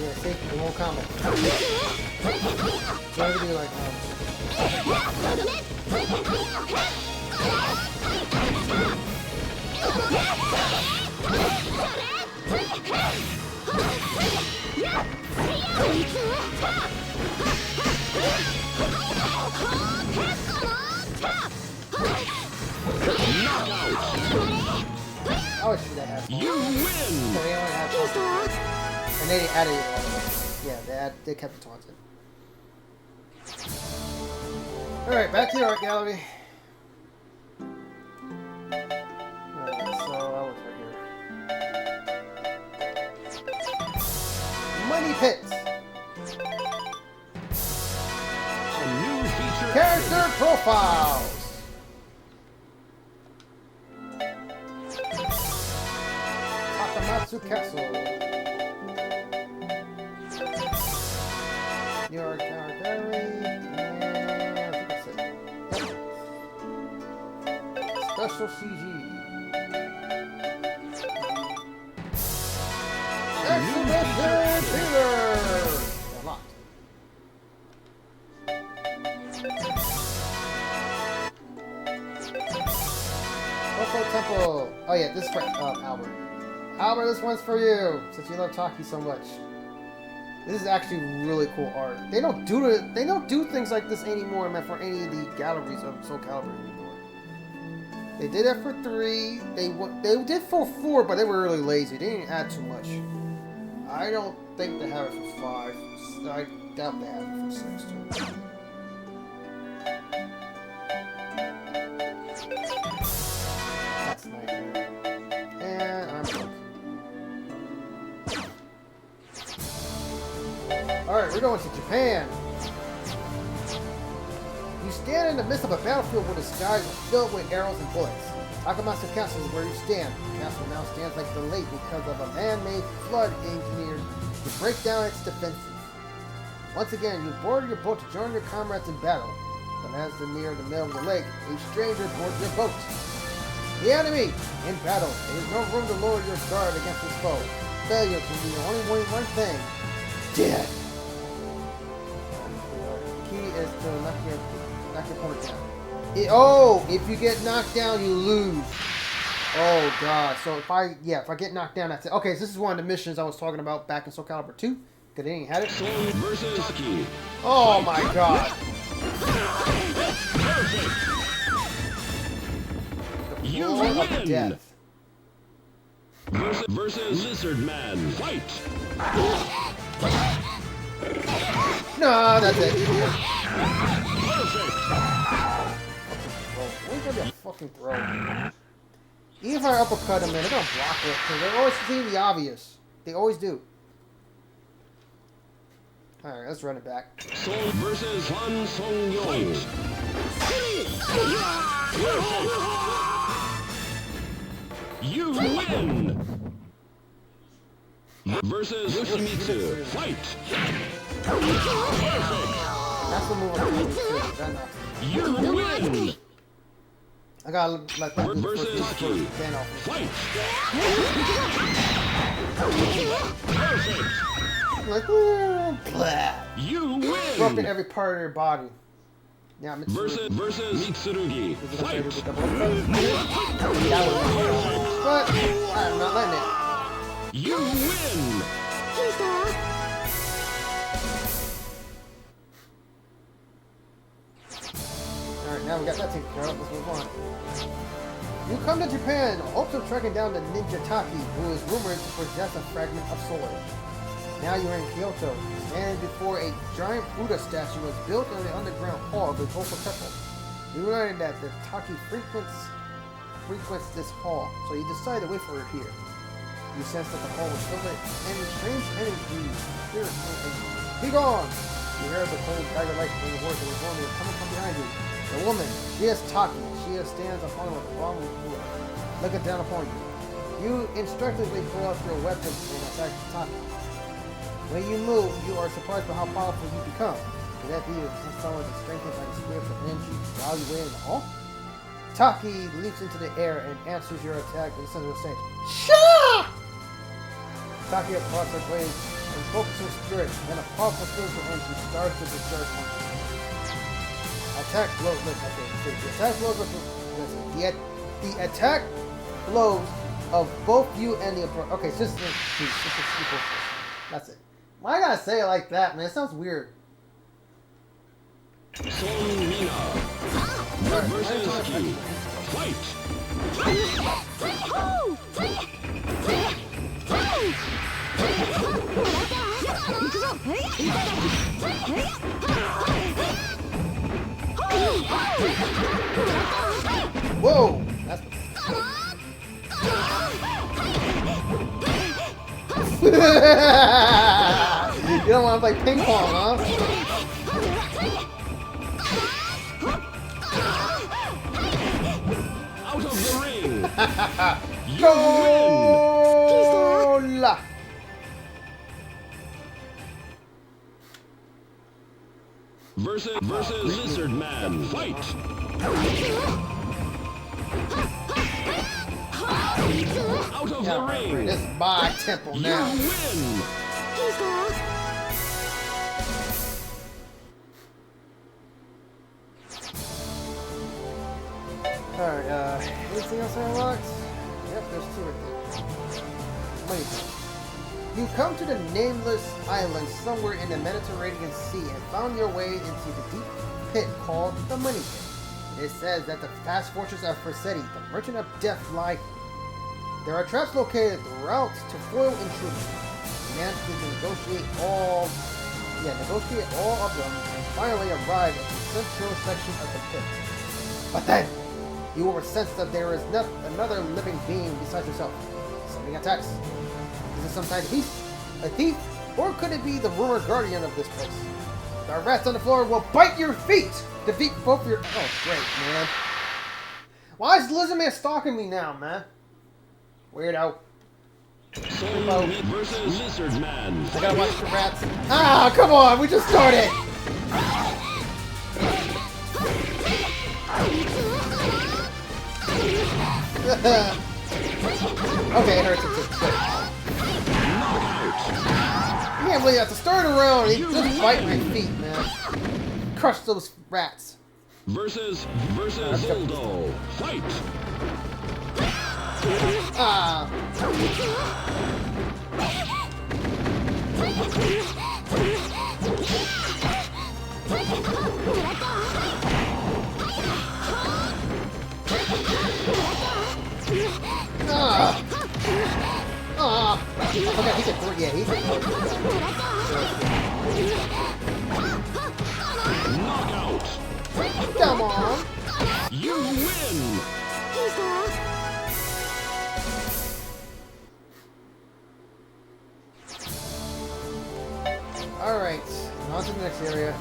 Yeah, see? It won't combo. So everything like, Oh shit, I have. You win! So they only have taunted. And they added it. Yeah, they kept it taunted. Alright, back to the art gallery. Alright, so I was right here. Money pits. A new feature. Character profiles. Takamatsu Castle. New York Art Gallery. And I think that's it. Yep. Special CG. Exhibition Theater! Unlocked. Coco Temple. Oh yeah, this is for Albert. Albert, this one's for you, since you love Taki so much. This is actually really cool art. They don't do things like this anymore, man, for any of the galleries of Soulcalibur anymore. They did that for 3. They did for 4, but they were really lazy. They didn't add too much. I don't think they have it for 5. I doubt they have it for 6 too. That's nightmare. And I'm broke. Alright, we're going to Japan. You stand in the midst of a battlefield where the skies are filled with arrows and bullets. Takamatsu Castle is where you stand. The castle now stands like the lake because of a man-made flood engineered to break down its defenses. Once again, you board your boat to join your comrades in battle. But as they near the middle of the lake, a stranger boards your boat. The enemy! In battle, there is no room to lower your guard against this foe. Failure can be only one thing. Death! The key is to knock your opponent down. If you get knocked down, you lose. Oh god. So if I get knocked down, that's it. Okay, so this is one of the missions I was talking about back in Soulcalibur 2. Because they ain't had it. Soul versus Taki. Oh my god. You Floor of win! death. Versus Lizard Man. Fight! No, that's it. Perfect! Where's gonna be a fucking throw? Even if I uppercut them, man, they're gonna block it because they always see the obvious. They always do. Alright, let's run it back. Soul versus Han Song Yong. You win! Versus Yoshimitsu. Fight! That's the move I'm doing too. You win! I gotta let that do the Versus first Taki. stand off. Fight! Perfect! Like, blah. You Broken win! every part of their body. Now, Versus Mitsurugi. Is it okay to do Fight! double uppercut? That would but I'm not letting it. You win! Alright, now we got that taken care of. Let's move on. You come to Japan in hopes of tracking down the ninja Taki, who is rumored to possess a fragment of soul. Now you're in Kyoto, standing before a giant Buddha statue was built in the underground hall of the Goku Temple. You learn that the Taki frequents this hall, so you decide to wait for her here. You sense that the hall was filled with any strange energy, spiritual energy. Be gone! You hear the cold dagger light from the words of the woman coming from behind you. The woman, she is Taki. She stands upon you with a bomb looking down upon you. You instinctively pull out your weapon and attack Taki. When you move, you are surprised by how powerful you become. Could that be someone that's strengthened by the spiritual energy while you wait in the hall? Taki leaps into the air and answers your attack in the center of the stage. Shah! Taki applies her blade and focuses her spirit, and a powerful spiritual energy starts to discharge on you. Attack blows. The attack blows of both you and the opponent. Okay, so this is equal. That's it. Why I gotta say it like that, man? It sounds weird. Seong Mina versus Q. Fight! Whoa! That's... You don't want to play ping pong, huh? Out of the ring! You win! Goal! Versus Lizard Man. Fight! Out of the ring! This is my temple You now. win! Alright, anything else I unlocked? Yep, there's two right there. Money pit. You come to the nameless island somewhere in the Mediterranean Sea and found your way into the deep pit called the Money Pit. It says that the fast fortress of Fersetti, the merchant of death, lie. There are traps located throughout to foil intruders. Man can negotiate all of them and finally arrive at the central section of the pit. But then, you will sense that there is another living being besides yourself. Something attacks. Is it some kind of beast? A thief? Or could it be the rumored guardian of this place? The rats on the floor will bite your feet! Defeat both your... Oh, great, man. Why is Lizardman stalking me now, man? Weirdo. Seong Mina versus Lizard Man. I gotta watch the rats. Ah, come on! We just started! Okay, it hurts. It's good. You can't believe at the start of the round, he just bite my feet, man. Crush those rats. Versus Zoldo. Fight! Ah. Ah. Ah. Okay, he's a three. Yeah, he's a three. Knockout! Come on. You win! Alright, on to the next area.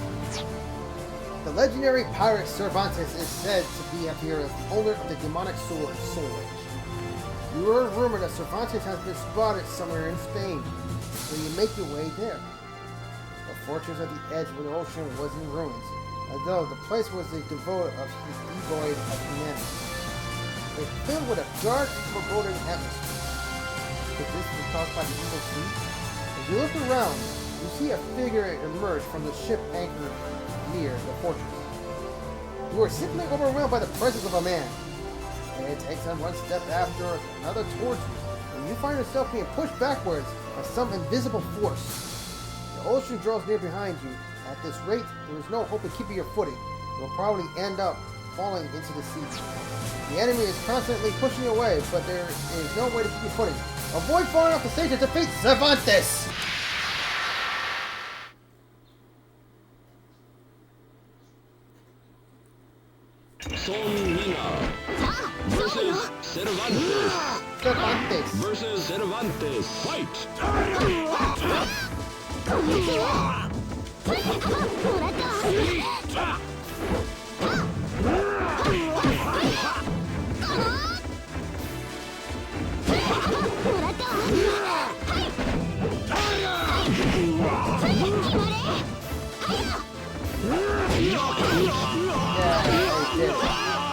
The legendary pirate Cervantes is said to be up here as the owner of the demonic sword, Soul Edge. You heard a rumor that Cervantes has been spotted somewhere in Spain, so you make your way there. The fortress at the edge of the ocean was in ruins, although the place was devoid of humanity. It filled with a dark, foreboding atmosphere. Could this be caused by the evil sea? As you look around, you see a figure emerge from the ship anchored near the fortress. You are simply overwhelmed by the presence of a man. And it takes on one step after another towards you, and you find yourself being pushed backwards by some invisible force. The ocean draws near behind you. At this rate, there is no hope of keeping your footing. You will probably end up falling into the sea. The enemy is constantly pushing you away, but there is no way to keep your footing. Avoid falling off the stage and defeat Cervantes! Seong Mina versus Cervantes. Cervantes. Versus Cervantes. Fight!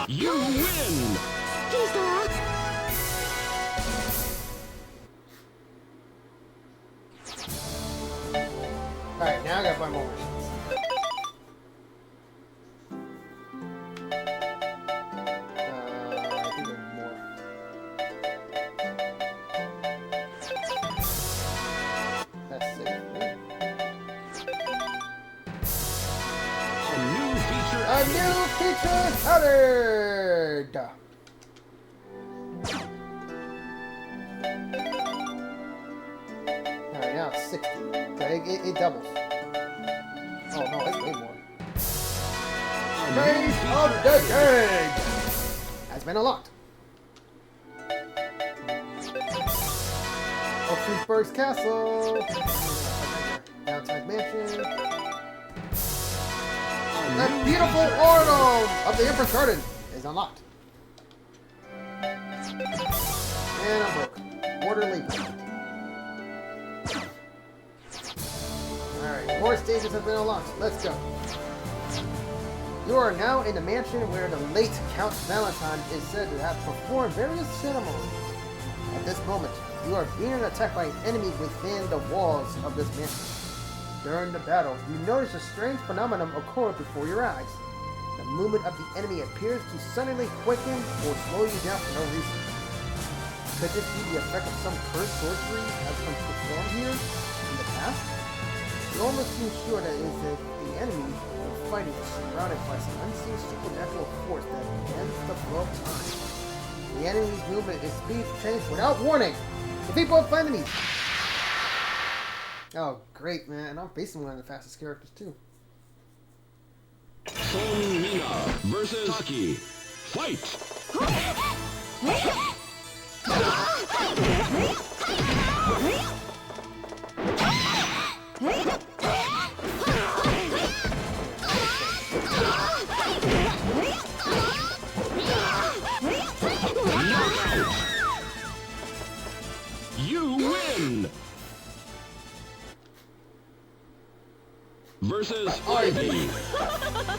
You win! Alright, now I gotta find more missions. I think there's more. That's safe. A new feature added! Alright, now it's 60. Okay, it doubles. Oh no, it's way more. Face of the Dead has been unlocked. Oxensburg's Castle. Downtown Mansion. The beautiful Ordo of the Empress Garden is unlocked. And I'm broke. Orderly. Alright, more stages have been unlocked. Let's go. You are now in the mansion where the late Count Valentine is said to have performed various ceremonies. At this moment, you are being attacked by an enemy within the walls of this mansion. During the battle, you notice a strange phenomenon occur before your eyes. The movement of the enemy appears to suddenly quicken or slow you down for no reason. Could this be the effect of some cursed sorcery has been performed here in the past? You almost seem sure that it is the enemy you're fighting is surrounded by some unseen supernatural force that bends the flow of time. The enemy's movement is speed changed without warning. Defeat both enemies. Oh, great, man. I'm facing one of the fastest characters, too. Seong Mina versus Taki. Fight! You win! Versus Ivy.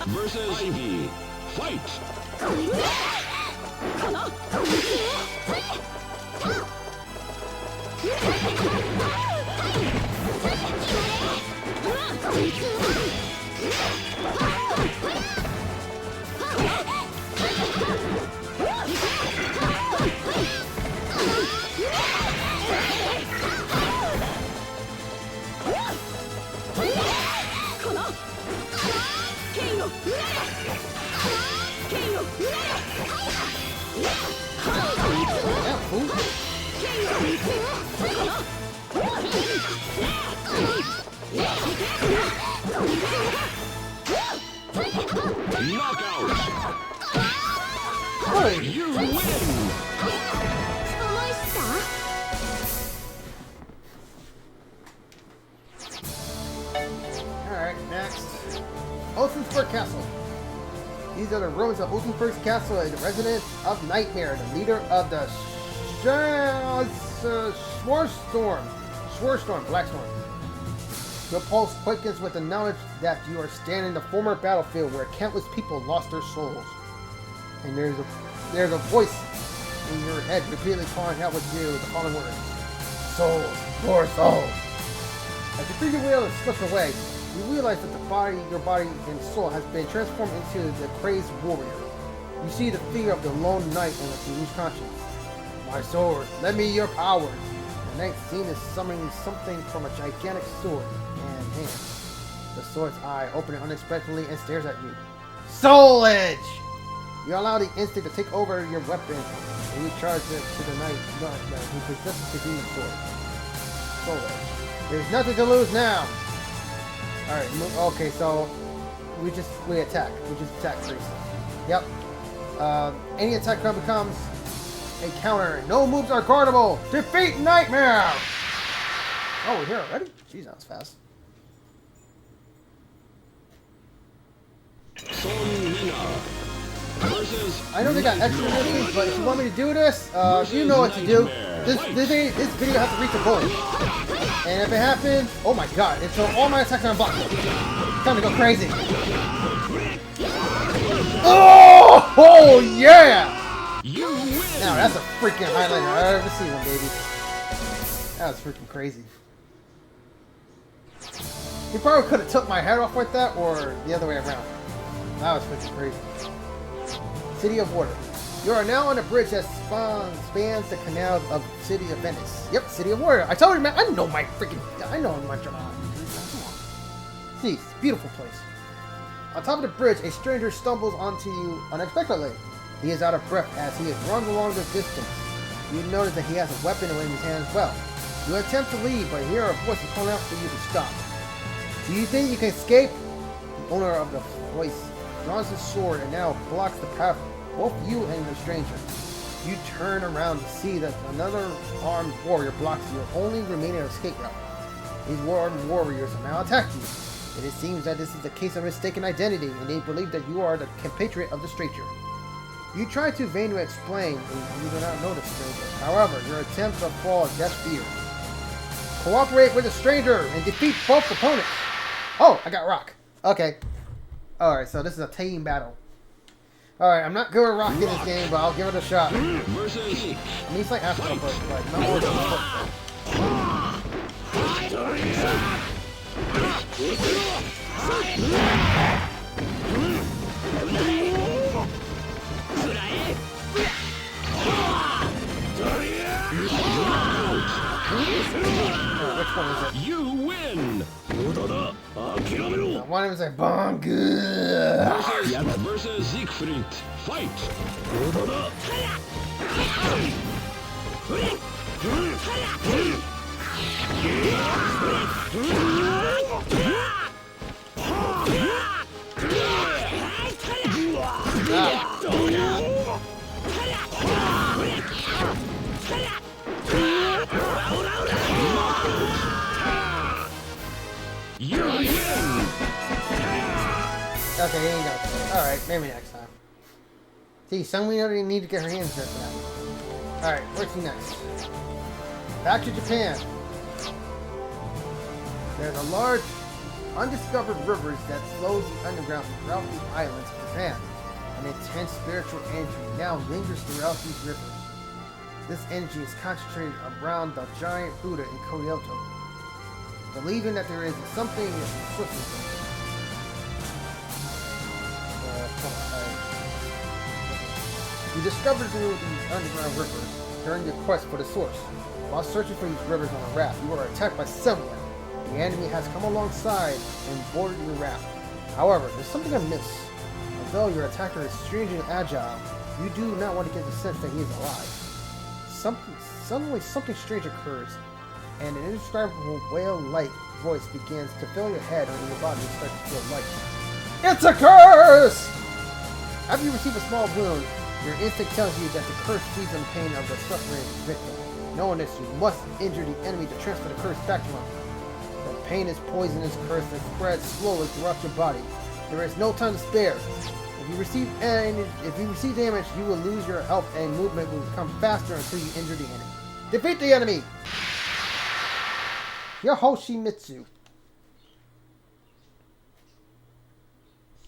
Versus Ivy. Fight! Knockout! You win! Alright, next. Oxensburg Castle. These are the ruins of Oxensburg's Castle and the residence of Nightmare, the leader of the Schwarzstorm, Blackstorm. Your pulse quickens with the knowledge that you are standing in the former battlefield where countless people lost their souls. And there's a voice in your head repeatedly calling out with you the following words. Souls, more souls. As the freaking wheel slips away, you realize that your body and soul has been transformed into the crazed warrior. You see the figure of the lone knight and lose conscience. My sword, lend me your powers. The knight seen is summoning something from a gigantic sword and hand. The sword's eye opens unexpectedly and stares at you. Soul Edge! You allow the instinct to take over your weapon and you charge it to the knight who possesses the demon sword. Soul Edge. There's nothing to lose now! Alright, okay, so we attack. We just attack first. Yep. Any attack card becomes a counter. No moves are guardable. Defeat Nightmare! Oh, we're here already? Jeez, that was fast. I know they got extra movies, but if you want me to do this, you know what to do. This video has to reach a goal. And if it happens, oh my god, and so all my attacks are unblocked. Time to go crazy. Oh yeah! Now that's a freaking highlighter I've ever seen one, baby. That was freaking crazy. He probably could have took my head off with that, or the other way around. That was freaking crazy. City of Water. You are now on a bridge that spans the canal of City of Venice. Yep, City of Water. I told you, man. I know much about it. See, it's a beautiful place. On top of the bridge, a stranger stumbles onto you unexpectedly. He is out of breath as he runs along the distance. You notice that he has a weapon in his hand as well. You attempt to leave, but hear a voice calling out for you to stop. Do you think you can escape? The owner of the voice draws his sword and now blocks the path of both you and the stranger. You turn around to see that another armed warrior blocks your only remaining escape route. These armed warriors have now attacked you. And it seems that this is a case of mistaken identity, and they believe that you are the compatriot of the stranger. You try to vainly explain, and you do not know the stranger. However, your attempts fall deaf ears. Cooperate with the stranger and defeat both opponents. Oh, I got rock. Okay. Alright, so this is a team battle. Alright, I'm not good with rock in this game, but I'll give it a shot. I mean, it's like Astro, but like, not more than which one is it? You win! One of them is like, Bonga! Versus Siegfried. Fight! You win! Okay, here you go. Alright, maybe next time. See, Seong Mina didn't need to get her hands dirty now. Alright, what's next? Back to Japan. There's a large, undiscovered rivers that flows underground throughout the islands of Japan. An intense spiritual energy now lingers throughout these rivers. This energy is concentrated around the giant Buddha in Kyoto, believing that there is something you discovered through these underground rivers during your quest for the source. While searching for these rivers on a raft, you are attacked by someone. The enemy has come alongside and boarded your raft. However, there's something amiss. Although your attacker is strangely agile, you do not want to get the sense that he is alive. Suddenly something strange occurs, and an indescribable whale-like voice begins to fill your head and your body starts to feel light. It's a curse! After you receive a small wound, your instinct tells you that the curse feeds on the pain of the suffering victim. Knowing this, you must injure the enemy to transfer the curse back to him. The pain is poisonous curse that spreads slowly throughout your body. There is no time to spare. If you receive damage, you will lose your health and movement will become faster until you injure the enemy. Defeat the enemy! Yoshimitsu.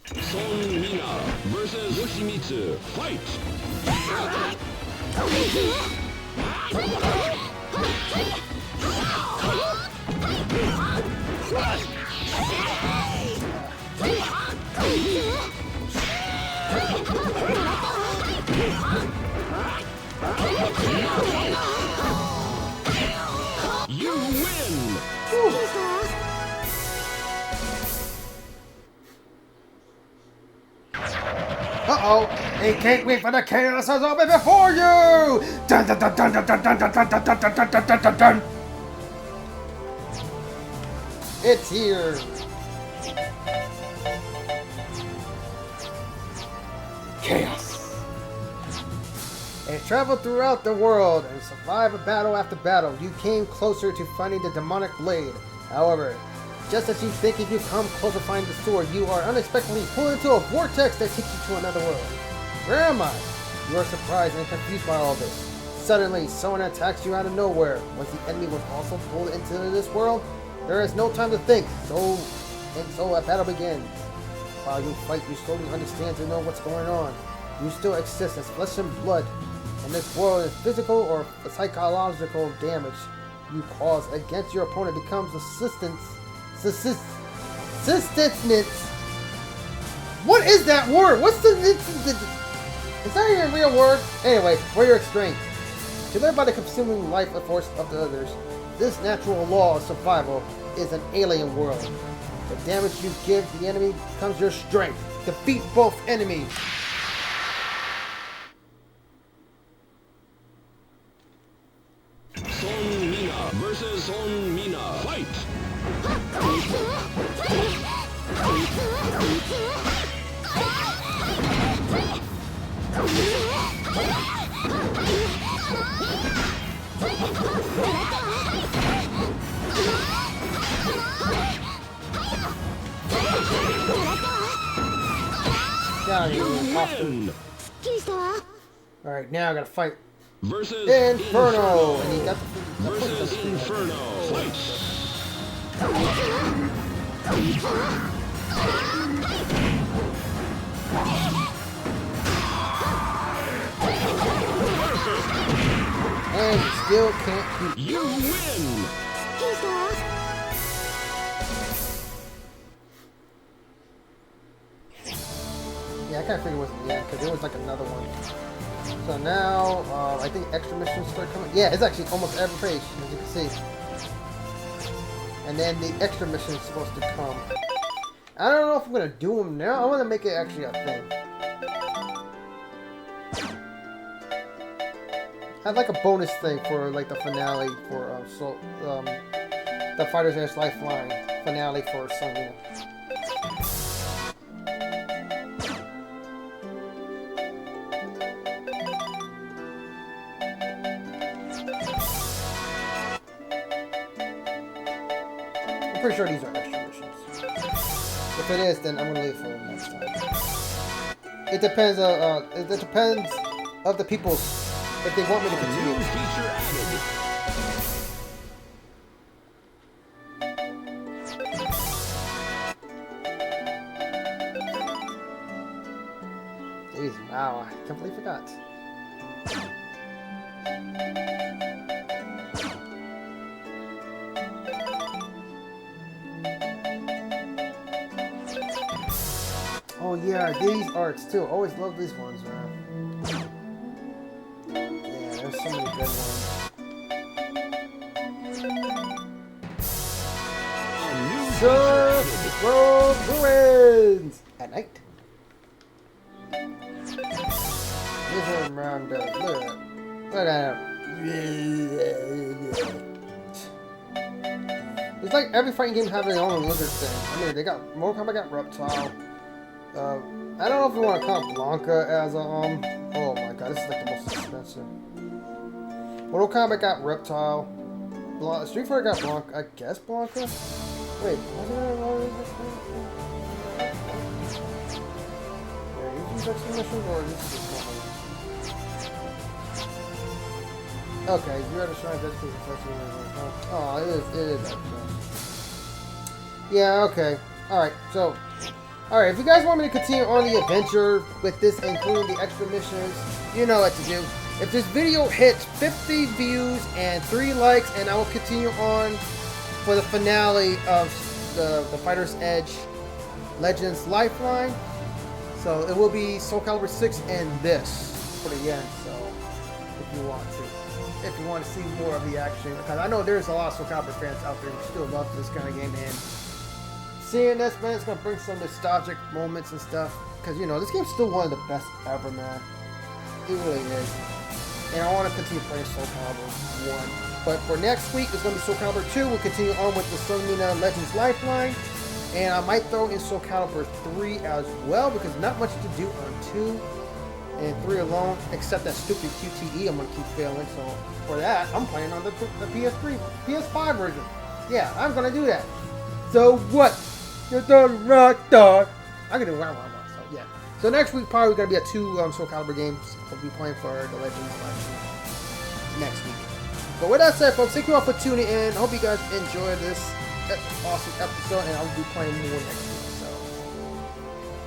Seong Mina versus Yoshimitsu. Fight! You win! Uh-oh! They can't wait for the chaos has opened before you! Dun dun dun dun dun dun dun dun dun dun dun dun dun dun dun dun. It's here! Chaos! And traveled throughout the world and survived battle after battle. You came closer to finding the demonic blade. However, just as you think you come closer to finding the sword, you are unexpectedly pulled into a vortex that takes you to another world. Where am I? You are surprised and confused by all this. Suddenly, someone attacks you out of nowhere. Once the enemy was also pulled into this world, there is no time to think. So a battle begins. While you fight, you slowly understand to know what's going on. You still exist as flesh and blood. And this world is physical or psychological damage you cause against your opponent becomes assistance. What is that word? What's the... Is that even a real word? Anyway, for your strength. To live by the consuming life force of the others, this natural law of survival is an alien world. The damage you give the enemy becomes your strength. Defeat both enemies. Seong Mina versus Seong Mina. Fight! Win! きりしたわ Alright, now I gotta fight Versus Inferno. And he got the Versus Inferno. Fight! and still can't beat. You win! きりしたわ Yeah, I kind of figured it wasn't the end because there was like another one. So now, I think extra missions start coming. Yeah, it's actually almost every page, as you can see. And then the extra mission is supposed to come. I don't know if I'm going to do them now. I want to make it actually a thing. I'd like a bonus thing for like the finale for the Fighter's Edge Lifeline finale for Seong Mina. I'm pretty sure these are extra missions. If it is, then I'm gonna leave for next time. It depends. It depends of the people's if they want me to continue. New feature added. Jeez, wow! I completely forgot. Oh yeah, these arts too. Always love these ones, man. Yeah, there's so many good ones. A new Surf Road Ruins at night. Lizard around the look at him. It's like every fighting game has their own lizard thing. I mean, they got Mortal Kombat got Reptile. I don't know if we want to count Blanca as a oh my god, this is like the most expensive. Mortal Kombat got Reptile. Street Fighter got Blanca. I guess Blanca. Wait, wasn't there another these extra missions or is this just one? Okay, you had to try this because oh, it is extra. Yeah, okay. Alright, so alright, if you guys want me to continue on the adventure with this, including the extra missions, you know what to do. If this video hits 50 views and 3 likes, and I will continue on for the finale of the Fighter's Edge Legends Lifeline. So it will be Soulcalibur 6 and this for the end. So if you want to see more of the action, because I know there's a lot of Soulcalibur fans out there who still love this kind of game, and seeing this, man, it's gonna bring some nostalgic moments and stuff. Because you know this game's still one of the best ever, man. It really is. And I want to continue playing Soulcalibur 1. But for next week, it's going to be Soulcalibur 2. We'll continue on with the Seong Mina Legends Lifeline. And I might throw in Soulcalibur 3 as well, because not much to do on 2 and 3 alone, except that stupid QTE I'm going to keep failing. So for that, I'm playing on the PS5 version. Yeah, I'm going to do that. So what? You're the rock dog. I'm going to do it. So yeah. So next week, probably going to be 2 Soulcalibur games. We'll be playing for the Legends next week. But with that said, folks, thank you all for tuning in. I hope you guys enjoyed this awesome episode, and I'll be playing more next week. So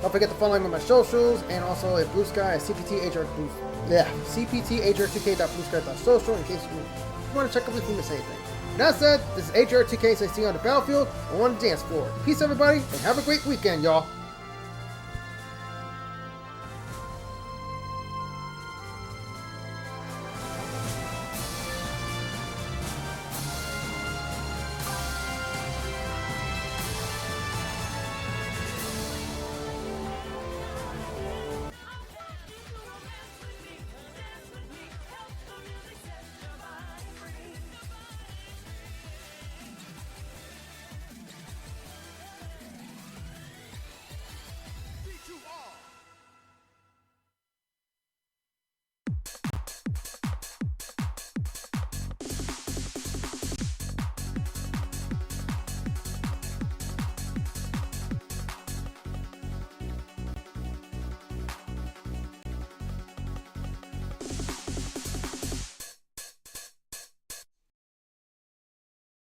don't forget to follow me on my socials, and also at Blue Sky at CPTHR2K.bluesky.social in case you want to check everything to say anything. With that said, this is HR2K, so I see you on the battlefield or on the dance floor. Peace, everybody, and have a great weekend, y'all.